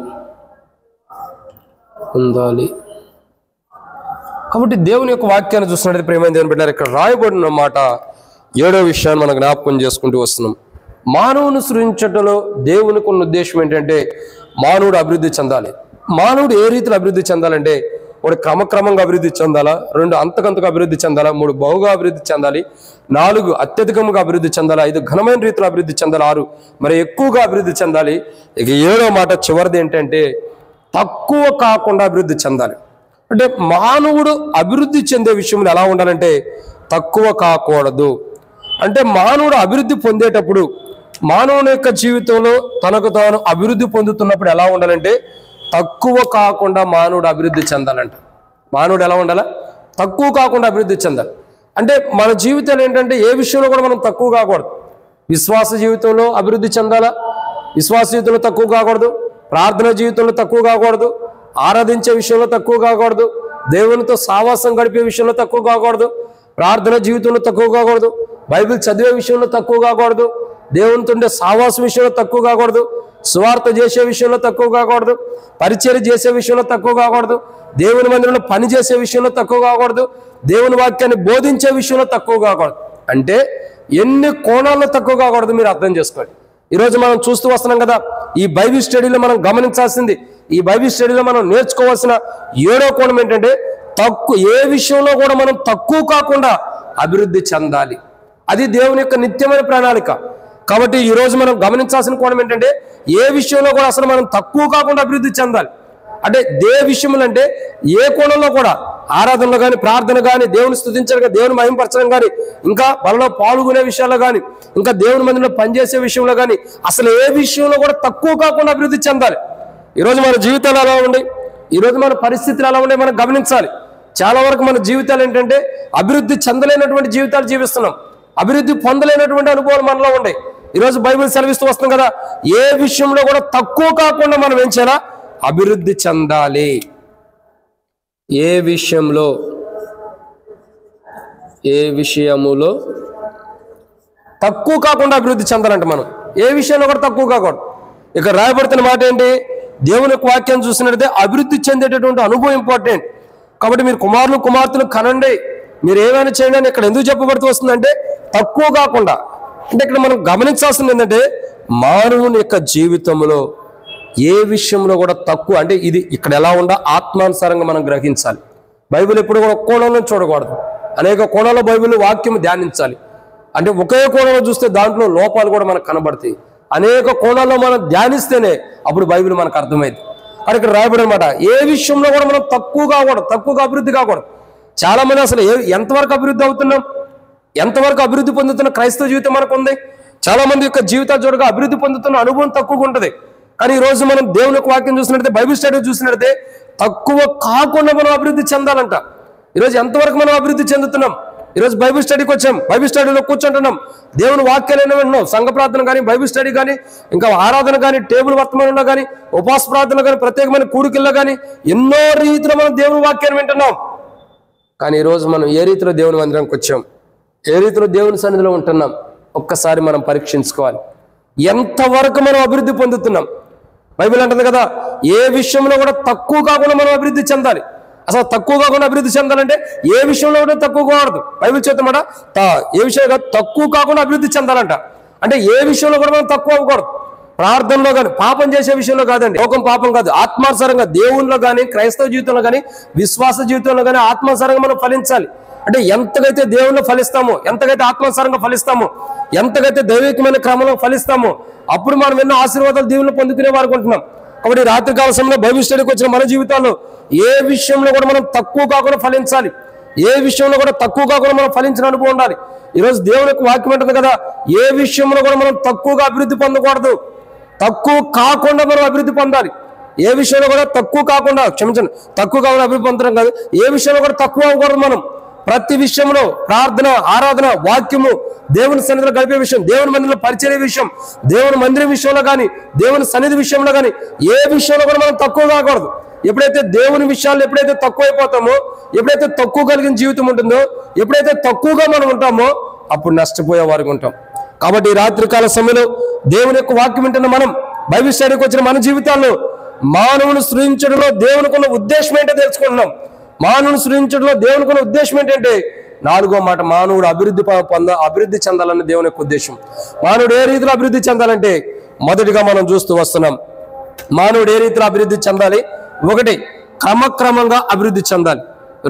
కాబట్టి దేవుని యొక్క వాక్యాన్ని చూస్తున్నట్టు ప్రేమైన దేవుని బిడ్డలారా, ఇక్కడ రాయబడిన మాట 7వ విషయాన్ని మనం జ్ఞాపకం చేసుకుంటూ వస్తున్నాం. మానవుని సృజించటంలో దేవునికి ఉన్న ఉద్దేశం ఏంటంటే మానవుడు అభివృద్ధి చెందాలి. మానవుడు ఏ రీతిలో అభివృద్ధి చెందాలంటే, 1 క్రమక్రమంగా అభివృద్ధి చెందాలా, 2 అంతకంతగా అభివృద్ధి చెందాలా, 3 బహుగా అభివృద్ధి చెందాలి, 4 అత్యధికంగా అభివృద్ధి చెందాలి, 5 ఘనమైన రీతిలో అభివృద్ధి చెందాలి, 6 మరి ఎక్కువగా అభివృద్ధి చెందాలి. ఇక 7వ మాట చివరిది ఏంటంటే తక్కువ కాకుండా అభివృద్ధి చెందాలి. అంటే మానవుడు అభివృద్ధి చెందే విషయంలో ఎలా ఉండాలంటే తక్కువ కాకూడదు. అంటే మానవుడు అభివృద్ధి పొందేటప్పుడు, మానవుని యొక్క జీవితంలో తనకు తాను అభివృద్ధి పొందుతున్నప్పుడు ఎలా ఉండాలంటే తక్కువ కాకుండా మానవుడు అభివృద్ధి చెందాలంట. మానవుడు ఎలా ఉండాలా? తక్కువ కాకుండా అభివృద్ధి చెందాలి. అంటే మన జీవితాలు ఏంటంటే ఏ విషయంలో కూడా మనం తక్కువ కాకూడదు. విశ్వాస జీవితంలో అభివృద్ధి చెందాలా, విశ్వాస జీవితంలో తక్కువ కాకూడదు, ప్రార్థన జీవితంలో తక్కువ కాకూడదు, ఆరాధించే విషయంలో తక్కువ కాకూడదు, దేవునితో సావాసం గడిపే విషయంలో తక్కువ కాకూడదు, ప్రార్థన జీవితంలో తక్కువ కాకూడదు, బైబిల్ చదివే విషయంలో తక్కువ కాకూడదు, దేవునితో ఉండే సావాసం విషయంలో తక్కువ కాకూడదు, సువార్త చేసే విషయంలో తక్కువ కాకూడదు, పరిచర్య చేసే విషయంలో తక్కువ కాకూడదు, దేవుని మందిరంలో పని చేసే విషయంలో తక్కువ కాకూడదు, దేవుని వాక్యాన్ని బోధించే విషయంలో తక్కువ కాకూడదు. అంటే ఎన్ని కోణాల్లో తక్కువ కాకూడదు మీరు అర్థం చేసుకోండి. ఈరోజు మనం చూస్తూ వస్తున్నాం కదా, ఈ బైబిల్ స్టడీలో మనం గమనించాల్సింది, ఈ బైబిల్ స్టడీలో మనం నేర్చుకోవాల్సిన 7వ కోణం ఏంటంటే ఏ విషయంలో కూడా మనం తక్కువ కాకుండా అభివృద్ధి చెందాలి. అది దేవుని యొక్క నిత్యమైన ప్రణాళిక. కాబట్టి ఈరోజు మనం గమనించాల్సిన కోణం ఏంటంటే ఏ విషయంలో కూడా అసలు మనం తక్కువ కాకుండా అభివృద్ధి చెందాలి. అంటే విషయంలో అంటే ఏ కోణంలో కూడా ఆరాధనలో కానీ, ప్రార్థన కానీ, దేవుని స్తుతించడం కానీ, దేవుని మహింపరచడం కానీ, ఇంకా వాళ్ళలో పాల్గొనే విషయాల్లో కానీ, ఇంకా దేవుని మందిరంలో పనిచేసే విషయంలో కానీ అసలు ఏ విషయంలో కూడా తక్కువ కాకుండా అభివృద్ధి చెందాలి. ఈరోజు మన జీవితాలు ఎలా ఉన్నాయి, ఈరోజు మన పరిస్థితులు ఎలా ఉన్నాయి మనం గమనించాలి. చాలా వరకు మన జీవితాలు ఏంటంటే అభివృద్ధి చెందలేనటువంటి జీవితాలు జీవిస్తున్నాం, అభివృద్ధి పొందలేనటువంటి అనుభవాలు మనలో ఉన్నాయి. ఈరోజు బైబిల్ సెలవిస్తూ వస్తాం కదా, ఏ విషయంలో కూడా తక్కువ కాకుండా మనం ఏం చేయాలా? అభివృద్ధి చెందాలి. ఏ విషయములో తక్కువ కాకుండా అభివృద్ధి చెందాలంట. మనం ఏ విషయంలో కూడా తక్కువ కాకూడదు. ఇక రాయబడుతున్న మాట ఏంటి? దేవుని యొక్క వాక్యం చూసినట్లయితే అభివృద్ధి చెందేటటువంటి అనుభవం ఇంపార్టెంట్. కాబట్టి మీరు కుమారులు కుమార్తెలు కనండి, మీరు ఏమైనా చేయండి అని ఇక్కడ ఎందుకు చెప్పబడుతూ వస్తుందంటే తక్కువ కాకుండా. అంటే ఇక్కడ మనం గమనించాల్సింది ఏంటంటే మానవుని యొక్క జీవితంలో ఏ విషయంలో కూడా తక్కువ, అంటే ఇది ఇక్కడ ఎలా ఉందా ఆత్మానుసారంగా మనం గ్రహించాలి. బైబిల్ ఎప్పుడు కూడా ఒక కోణంలో చూడకూడదు, అనేక కోణాల్లో బైబిల్ వాక్యం ధ్యానించాలి. అంటే ఒకే కోణంలో చూస్తే దాంట్లో లోపాలు కూడా మనకు కనబడతాయి. అనేక కోణాల్లో మనం ధ్యానిస్తేనే అప్పుడు బైబిల్ మనకు అర్థమైంది. అని ఇక్కడ రాయబడి అనమాట, ఏ విషయంలో కూడా మనం తక్కువ కాకూడదు, తక్కువగా అభివృద్ధి కాకూడదు. చాలా మంది అసలు ఎంతవరకు అభివృద్ధి అవుతున్నాం, ఎంతవరకు అభివృద్ధి పొందుతున్న క్రైస్తవ జీవితం మనకు ఉంది. చాలా మంది యొక్క జీవితాలు చూడగా అభివృద్ధి పొందుతున్న అనుభవం తక్కువగా ఉంటుంది. కానీ ఈ రోజు మనం దేవుని యొక్క వాక్యం చూసినట్లయితే, బైబిల్ స్టడీ చూసినట్లయితే తక్కువ కాకుండా మనం అభివృద్ధి చెందాలంట. ఈరోజు ఎంతవరకు మనం అభివృద్ధి చెందుతున్నాం? ఈరోజు బైబిల్ స్టడీకి వచ్చాం, బైబిల్ స్టడీలో కూర్చుంటున్నాం, దేవుని వాక్యాలు ఏమైనా వింటున్నాం, సంఘ ప్రార్థన కానీ, బైబిల్ స్టడీ కానీ, ఇంకా ఆరాధన కానీ, టేబుల్ వర్తమానంలో కానీ, ఉపవాస ప్రార్థన కానీ, ప్రత్యేకమైన కూడికల్లో కానీ ఎన్నో రీతిలో మనం దేవుని వాక్యాన్ని వింటున్నాం. కానీ ఈరోజు మనం ఏ రీతిలో దేవుని మందిరానికి వచ్చాం, ఏ రీతిలో దేవుని సన్నిధిలో ఉంటున్నాం, ఒక్కసారి మనం పరీక్షించుకోవాలి. ఎంతవరకు మనం అభివృద్ధి పొందుతున్నాం? బైబిల్ అంటుంది కదా, ఏ విషయంలో కూడా తక్కువ కాకుండా మనం అభివృద్ధి చెందాలి. అసలు తక్కువ కాకుండా అభివృద్ధి చెందాలంటే ఏ విషయంలో కూడా తక్కువ కాకూడదు. బైబిల్ చెప్తామాట ఏ విషయంలో తక్కువ కాకుండా అభివృద్ధి చెందాలంట. అంటే ఏ విషయంలో కూడా మనం తక్కువ అవ్వకూడదు. ప్రార్థనలో కానీ, పాపం చేసే విషయంలో కాదండి, లోకం పాపం కాదు, ఆత్మానుసారంగా దేవునిలో కానీ, క్రైస్తవ జీవితంలో కానీ, విశ్వాస జీవితంలో కానీ ఆత్మానుసారంగా మనం ఫలించాలి. అంటే ఎంతకైతే దేవుళ్ళు ఫలిస్తామో, ఎంతకైతే ఆత్మానుసారంగా ఫలిస్తామో, ఎంతకైతే దైవికమైన క్రమంలో ఫలిస్తామో అప్పుడు మనం ఎన్నో ఆశీర్వాదాలు దేవుళ్ళు పొందుకునే వారు ఉంటున్నాం. కాబట్టి రాత్రికాల సమయంలో బైబిల్ స్టడీకి వచ్చిన మన జీవితాల్లో ఏ విషయంలో కూడా మనం తక్కువ కాకుండా ఫలించాలి, ఏ విషయంలో కూడా తక్కువ కాకుండా మనం ఫలించిన అనుభవం ఉండాలి. ఈరోజు దేవుని యొక్క వాక్యం ఉంటుంది కదా, ఏ విషయంలో కూడా మనం తక్కువగా అభివృద్ధి పొందకూడదు, తక్కువ కాకుండా మనం అభివృద్ధి పొందాలి. ఏ విషయంలో కూడా తక్కువ కాకుండా, క్షమించండి, తక్కువ కాకుండా అభివృద్ధి పొందడం కాదు, ఏ విషయంలో కూడా తక్కువ అవ్వకూడదు. మనం ప్రతి విషయంలో ప్రార్థన, ఆరాధన, వాక్యము, దేవుని సన్నిధిలో గడిపే విషయం, దేవుని మందిరంలో పరిచర్య విషయం, దేవుని మందిరం విషయంలో కానీ, దేవుని సన్నిధి విషయంలో కానీ ఏ విషయంలో కూడా మనం తక్కువ కాకూడదు. ఎప్పుడైతే దేవుని విషయాల్లో ఎప్పుడైతే తక్కువ అయిపోతామో, ఎప్పుడైతే తక్కువ కలిగిన జీవితం ఉంటుందో, ఎప్పుడైతే తక్కువగా మనం ఉంటామో అప్పుడు నష్టపోయే వారికి ఉంటాం. కాబట్టి ఈ రాత్రికాల సమయంలో దేవుని యొక్క వాక్యం వింటున్న మనం, బైబిల్ స్టడీకి వచ్చిన మన జీవితాల్లో మానవుని సృజించడంలో దేవునికి ఉన్న ఉద్దేశం ఏంటో తెలుసుకుంటున్నాం. మానవుని సృజించడంలో దేవునికి ఉన్న ఉద్దేశం ఏంటంటే, 4వ మాట, మానవుడు అభివృద్ధి చెందాలన్న దేవుని యొక్క ఉద్దేశం. మానవుడు ఏ రీతిలో అభివృద్ధి చెందాలంటే, మొదటిగా మనం చూస్తూ వస్తున్నాం, మానవుడు ఏ రీతిలో అభివృద్ధి చెందాలి? 1, క్రమక్రమంగా అభివృద్ధి చెందాలి.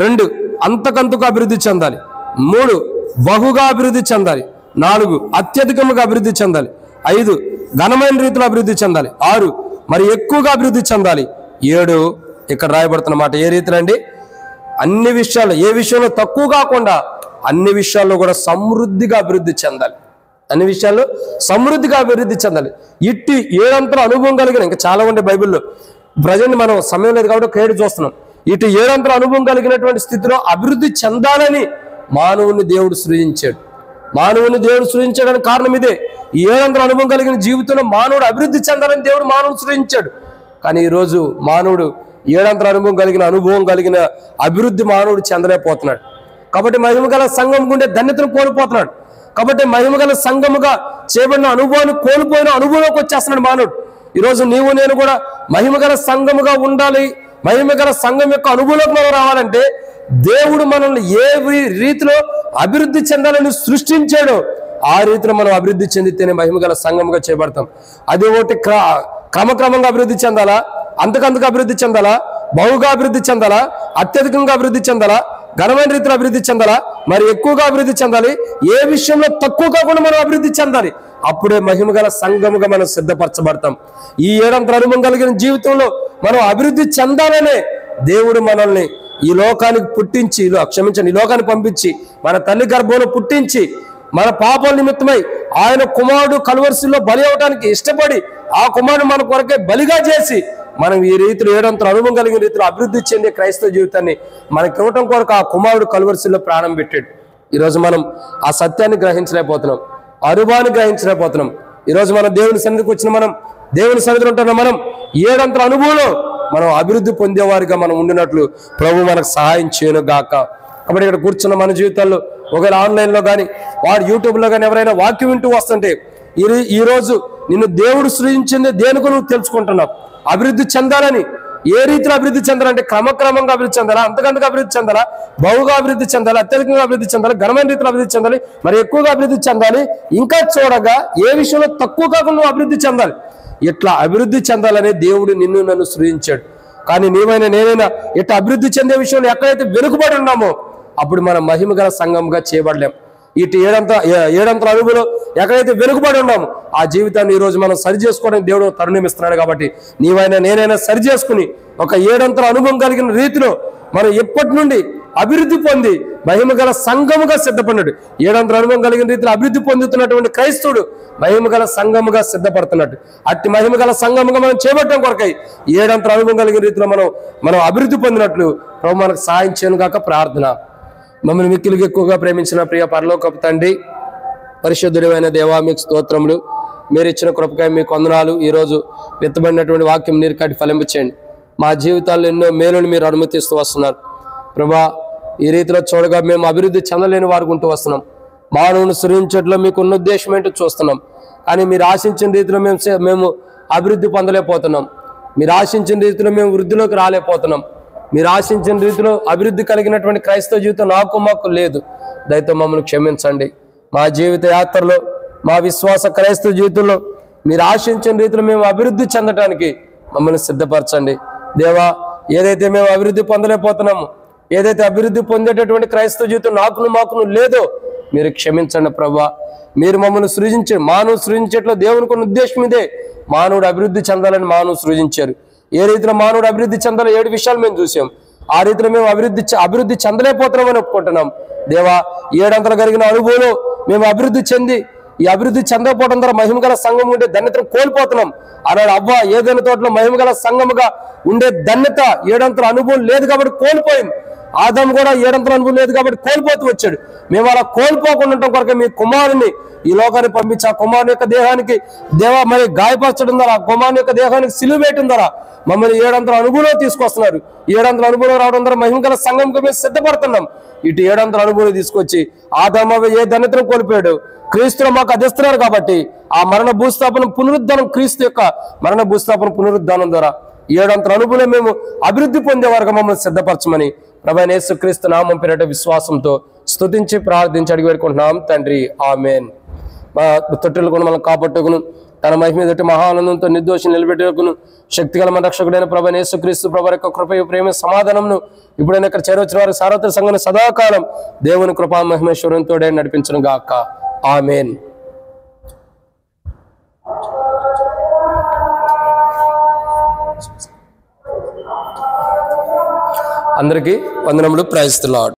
2, అంతకంతకు అభివృద్ధి చెందాలి. 3, బహుగా అభివృద్ధి చెందాలి. 4, అత్యధికంగా అభివృద్ధి చెందాలి. 5, ఘనమైన రీతిలో అభివృద్ధి చెందాలి. 6, మరి ఎక్కువగా అభివృద్ధి చెందాలి. 7, ఇక్కడ రాయబడుతున్న మాట ఏ రీతిలో అండి? అన్ని విషయాల్లో, ఏ విషయంలో తక్కువ కాకుండా అన్ని విషయాల్లో కూడా సమృద్ధిగా అభివృద్ధి చెందాలి. అన్ని విషయాల్లో సమృద్ధిగా అభివృద్ధి చెందాలి. ఇట్టి 7 అంతల అనుభవం కలిగిన, ఇంకా చాలా ఉండే బైబిల్లో, ప్రజెంట్ మనం సమయం లేదు కాబట్టి క్రెడిట్ చూస్తున్నాం. ఇటు 7 అంతల అనుభవం కలిగినటువంటి స్థితిలో అభివృద్ధి చెందాలని మానవుని దేవుడు సృజించాడు. మానవుని దేవుడు సృజించడానికి కారణం ఇదే. ఈ 7 అంతల అనుభవం కలిగిన జీవితంలో మానవుడు అభివృద్ధి చెందాలని దేవుడు మానవుడు సృజించాడు. కానీ ఈరోజు మానవుడు 7 అంతల అనుభవం కలిగిన అభివృద్ధి మానవుడు చెందలేకపోతున్నాడు. కాబట్టి మహిమగల సంఘం గుండే ధన్యతను కోల్పోతున్నాడు. కాబట్టి మహిమగల సంఘముగా చేయబడిన అనుభవాన్ని కోల్పోయిన అనుభవంలోకి వచ్చేస్తున్నాడు మానవుడు. ఈరోజు నీవు నేను కూడా మహిమగల సంఘముగా ఉండాలి. మహిమగల సంఘం యొక్క అనుభవంలోకి మనం రావాలంటే దేవుడు మనల్ని ఏ రీతిలో అభివృద్ధి చెందాలని సృష్టించాడో ఆ రీతిలో మనం అభివృద్ధి చెందితేనే మహిమగల సంఘముగా చేయబడతాం. అది ఒకటి క్రమక్రమంగా అభివృద్ధి చెందాలా, అంతకంతకు అభివృద్ధి చెందాలా, బహుగా అభివృద్ధి చెందాలా, అత్యధికంగా అభివృద్ధి చెందాలా, ఘనమైన రీతిలో అభివృద్ధి చెందాలా, మరి ఎక్కువగా అభివృద్ధి చెందాలి. ఏ విషయంలో తక్కువ కాకుండా మనం అభివృద్ధి చెందాలి. అప్పుడే మహిమగల సంఘముగా మనం సిద్ధపరచబడతాం. ఈ 7 అంతల అనుభవం కలిగిన జీవితంలో మనం అభివృద్ధి చెందాలనే దేవుడు మనల్ని ఈ లోకానికి పుట్టించి, ఈ లోకానికి పంపించి, మన తల్లి గర్భంలో పుట్టించి, మన పాపాల నిమిత్తమై ఆయన కుమారుడు కల్వరిశిలో బలి అవడానికి ఇష్టపడి ఆ కుమారుడు మన కొరకే బలిగా చేసి మనం ఈ రీతిలో 7 అంతల అనుభవం కలిగిన రీతిలో అభివృద్ధి చెందే క్రైస్తవ జీవితాన్ని మనకి ఇవ్వటం కొరకు ఆ కుమారుడు కల్వరిశిలో ప్రాణం పెట్టాడు. ఈరోజు మనం ఆ సత్యాన్ని గ్రహించలేకపోతున్నాం, అనుభవాన్ని గ్రహించలేకపోతున్నాం. ఈరోజు మనం దేవుని సన్నిధికి వచ్చిన మనం, దేవుని సన్నిధిలో ఉంటున్న మనం 7 అంతల అనుభవంలో మనం అభివృద్ధి పొందేవారిగా మనం ఉండినట్లు ప్రభు మనకు సహాయం చేయను గాక. కాబట్టి ఇక్కడ కూర్చున్న మన జీవితాల్లో ఒకవేళ ఆన్లైన్లో కానీ వాడు యూట్యూబ్లో కానీ ఎవరైనా వాక్యం వింటూ వస్తుంటే, ఈరోజు నిన్ను దేవుడు సృజించింది దేనికో నువ్వు తెలుసుకుంటున్నావు. అభివృద్ధి చెందాలని, ఏ రీతిలో అభివృద్ధి చెందాలంటే క్రమక్రమంగా అభివృద్ధి చెందాలా, అంతకంతగా అభివృద్ధి చెందాలా, బహుగా అభివృద్ధి చెందాలి, అత్యధికంగా అభివృద్ధి చెందాలి, ఘనమైన రీతిలో అభివృద్ధి చెందాలి, మరి ఎక్కువగా అభివృద్ధి చెందాలి. ఇంకా చూడగా ఏ విషయంలో తక్కువ కాకుండా నువ్వు అభివృద్ధి చెందాలి. ఇట్లా అభివృద్ధి చెందాలని దేవుడు నిన్ను నన్ను సృజించాడు. కానీ నీవైనా నేనైనా ఇట్లా అభివృద్ధి చెందే విషయంలో ఎక్కడైతే వెనుకబడి ఉన్నామో అప్పుడు మనం మహిమగల సంఘంగా చేయబడలేం. ఇటు 7 అంతల అనుభవంలో ఎక్కడైతే వెనుకబడి ఉన్నామో ఆ జీవితాన్ని ఈరోజు మనం సరి చేసుకోవడానికి దేవుడు తరుణం ఇస్తున్నాడు. కాబట్టి నీవైనా నేనైనా సరి చేసుకుని ఒక 7 అంతల అనుభవం కలిగిన రీతిలో మనం ఎప్పటి నుండి అభివృద్ధి పొంది మహిమగల సంఘముగా సిద్ధపడినాడు. 7 అంతల అనుభవం కలిగిన రీతిలో అభివృద్ధి పొందుతున్నటువంటి క్రైస్తవుడు మహిమగల సంఘముగా సిద్ధపడుతున్నట్టు. అట్టి మహిమగల సంఘముగా మనం చేపట్టడం కొరకై 7 అంతల అనుభవం కలిగిన రీతిలో మనం అభివృద్ధి పొందినట్లు ప్రభు మనకు సహాయం చేయను గాక ప్రార్థన. మమ్మల్ని మిక్కిలిగా ఎక్కువగా ప్రేమించిన ప్రియ పరలోకపు తండ్రి, పరిశుద్ధుడైన దేవా మీకు స్తోత్రములు. మీరు ఇచ్చిన కృపకాయ మీకు వందనాలు. ఈరోజు విత్తబడినటువంటి వాక్యం నీరు కట్టి ఫలింపచేయండి. మా జీవితాల్లో ఎన్నో మేలును మీరు అనుమతిస్తూ వస్తున్నారు ప్రభా. ఈ రీతిలో చూడగా మేము అభివృద్ధి చెందలేని వారు ఉంటూ వస్తున్నాం. మానవుని సృజించట్లో మీకు ఉన్న ఉద్దేశం ఏంటో చూస్తున్నాం. కానీ మీరు ఆశించిన రీతిలో మేము అభివృద్ధి పొందలేకపోతున్నాం. మీరు ఆశించిన రీతిలో మేము వృద్ధిలోకి రాలేకపోతున్నాం. మీరు ఆశించిన రీతిలో అభివృద్ధి కలిగినటువంటి క్రైస్తవ జీవితం నాకు మాకు లేదు. దయతో మమ్మల్ని క్షమించండి. మా జీవిత యాత్రలో, మా విశ్వాస క్రైస్తవ జీవితంలో మీరు ఆశించిన రీతిలో మేము అభివృద్ధి చెందడానికి మమ్మల్ని సిద్ధపరచండి దేవా. ఏదైతే మేము అభివృద్ధి పొందలేకపోతున్నామో, ఏదైతే అభివృద్ధి పొందేటటువంటి క్రైస్తవ జీవితం మాకును లేదో మీరు క్షమించండి ప్రభా. మీరు మమ్మల్ని మానవుడు సృజించేట్లో దేవునికి ఉన్న ఉద్దేశం ఇదే. మానవుడు అభివృద్ధి చెందాలని మానవుడు సృజించారు. ఏ రీతిలో మానవుడు అభివృద్ధి చెందాలో 7 విషయాలు మేము చూసాం. ఆ రీతిలో మేము అభివృద్ధి చెందలేకపోతున్నామని ఒప్పుకుంటున్నాం దేవా. 7 అంతలు కలిగిన అనుభవంలో మేము అభివృద్ధి చెంది ఈ అభివృద్ధి చెందకపోవడం ద్వారా మహిమగల సంఘం ఉండే ధన్యతను కోల్పోతున్నాం. అలాంటి అవ్వ ఏదైనా తోటలో మహిమగల సంఘముగా ఉండే ధన్యత 7 అంతల అనుభవం లేదు కాబట్టి కోల్పోయింది. ఆదాము కూడా 7 అంతల అనుభవం లేదు కాబట్టి కోల్పోతూ వచ్చాడు. మేము అలా కోల్పోకుండా ఉండటం కొరకు మీ కుమారుని ఈ లోకాన్ని పంపించి ఆ కుమారుని యొక్క దేహానికి దేవా మరి గాయపరచడం ద్వారా, ఆ కుమారుని యొక్క దేహానికి సిలువ వేయడం ద్వారా మమ్మల్ని 7 అంతల అనుభవంలో తీసుకొస్తున్నారు. 7 అంతల అనుభవం రావడం ద్వారా మహిమగల సంఘంగా మేము సిద్ధపడుతున్నాం. ఇటు 700 అనుభూతి తీసుకొచ్చి ఆదామ ఏ ధన్యతను కోల్పోయాడు, క్రీస్తులో మాకు అధిస్తున్నారు కాబట్టి ఆ మరణ భూస్థాపన పునరుద్ధానం, క్రీస్తు యొక్క మరణ భూస్థాపన పునరుద్ధానం ద్వారా 700 అనుభూతులు మేము అభివృద్ధి పొందే వరకు మమ్మల్ని సిద్ధపరచమని ప్రభువైన యేసుక్రీస్తు నామం పేరిట విశ్వాసంతో స్తుతించి ప్రార్థించి అడిగి వేడుకుంటున్నాం తండ్రి, ఆమేన్. మా తొట్టెలు కూడా మనం కాపాట్టుకును, తన మహిమ ఎదుటి మహానందంతో నిర్దోషం నిలబెట్టుకును శక్తిగల మన రక్షకుడైన ప్రభువైన యేసుక్రీస్తు ప్రభు యొక్క కృపయు ప్రేమ సమాధానంను ఇప్పుడైనా ఇక్కడ చేరవచ్చిన వారికి సార్వత్రిక సంఘాన్ని సదాకాలం దేవుని కృపా మహిమేశ్వరంతో నడిపించును గాక, ఆమేన్. అందరికీ వందనములు. Praise the lord.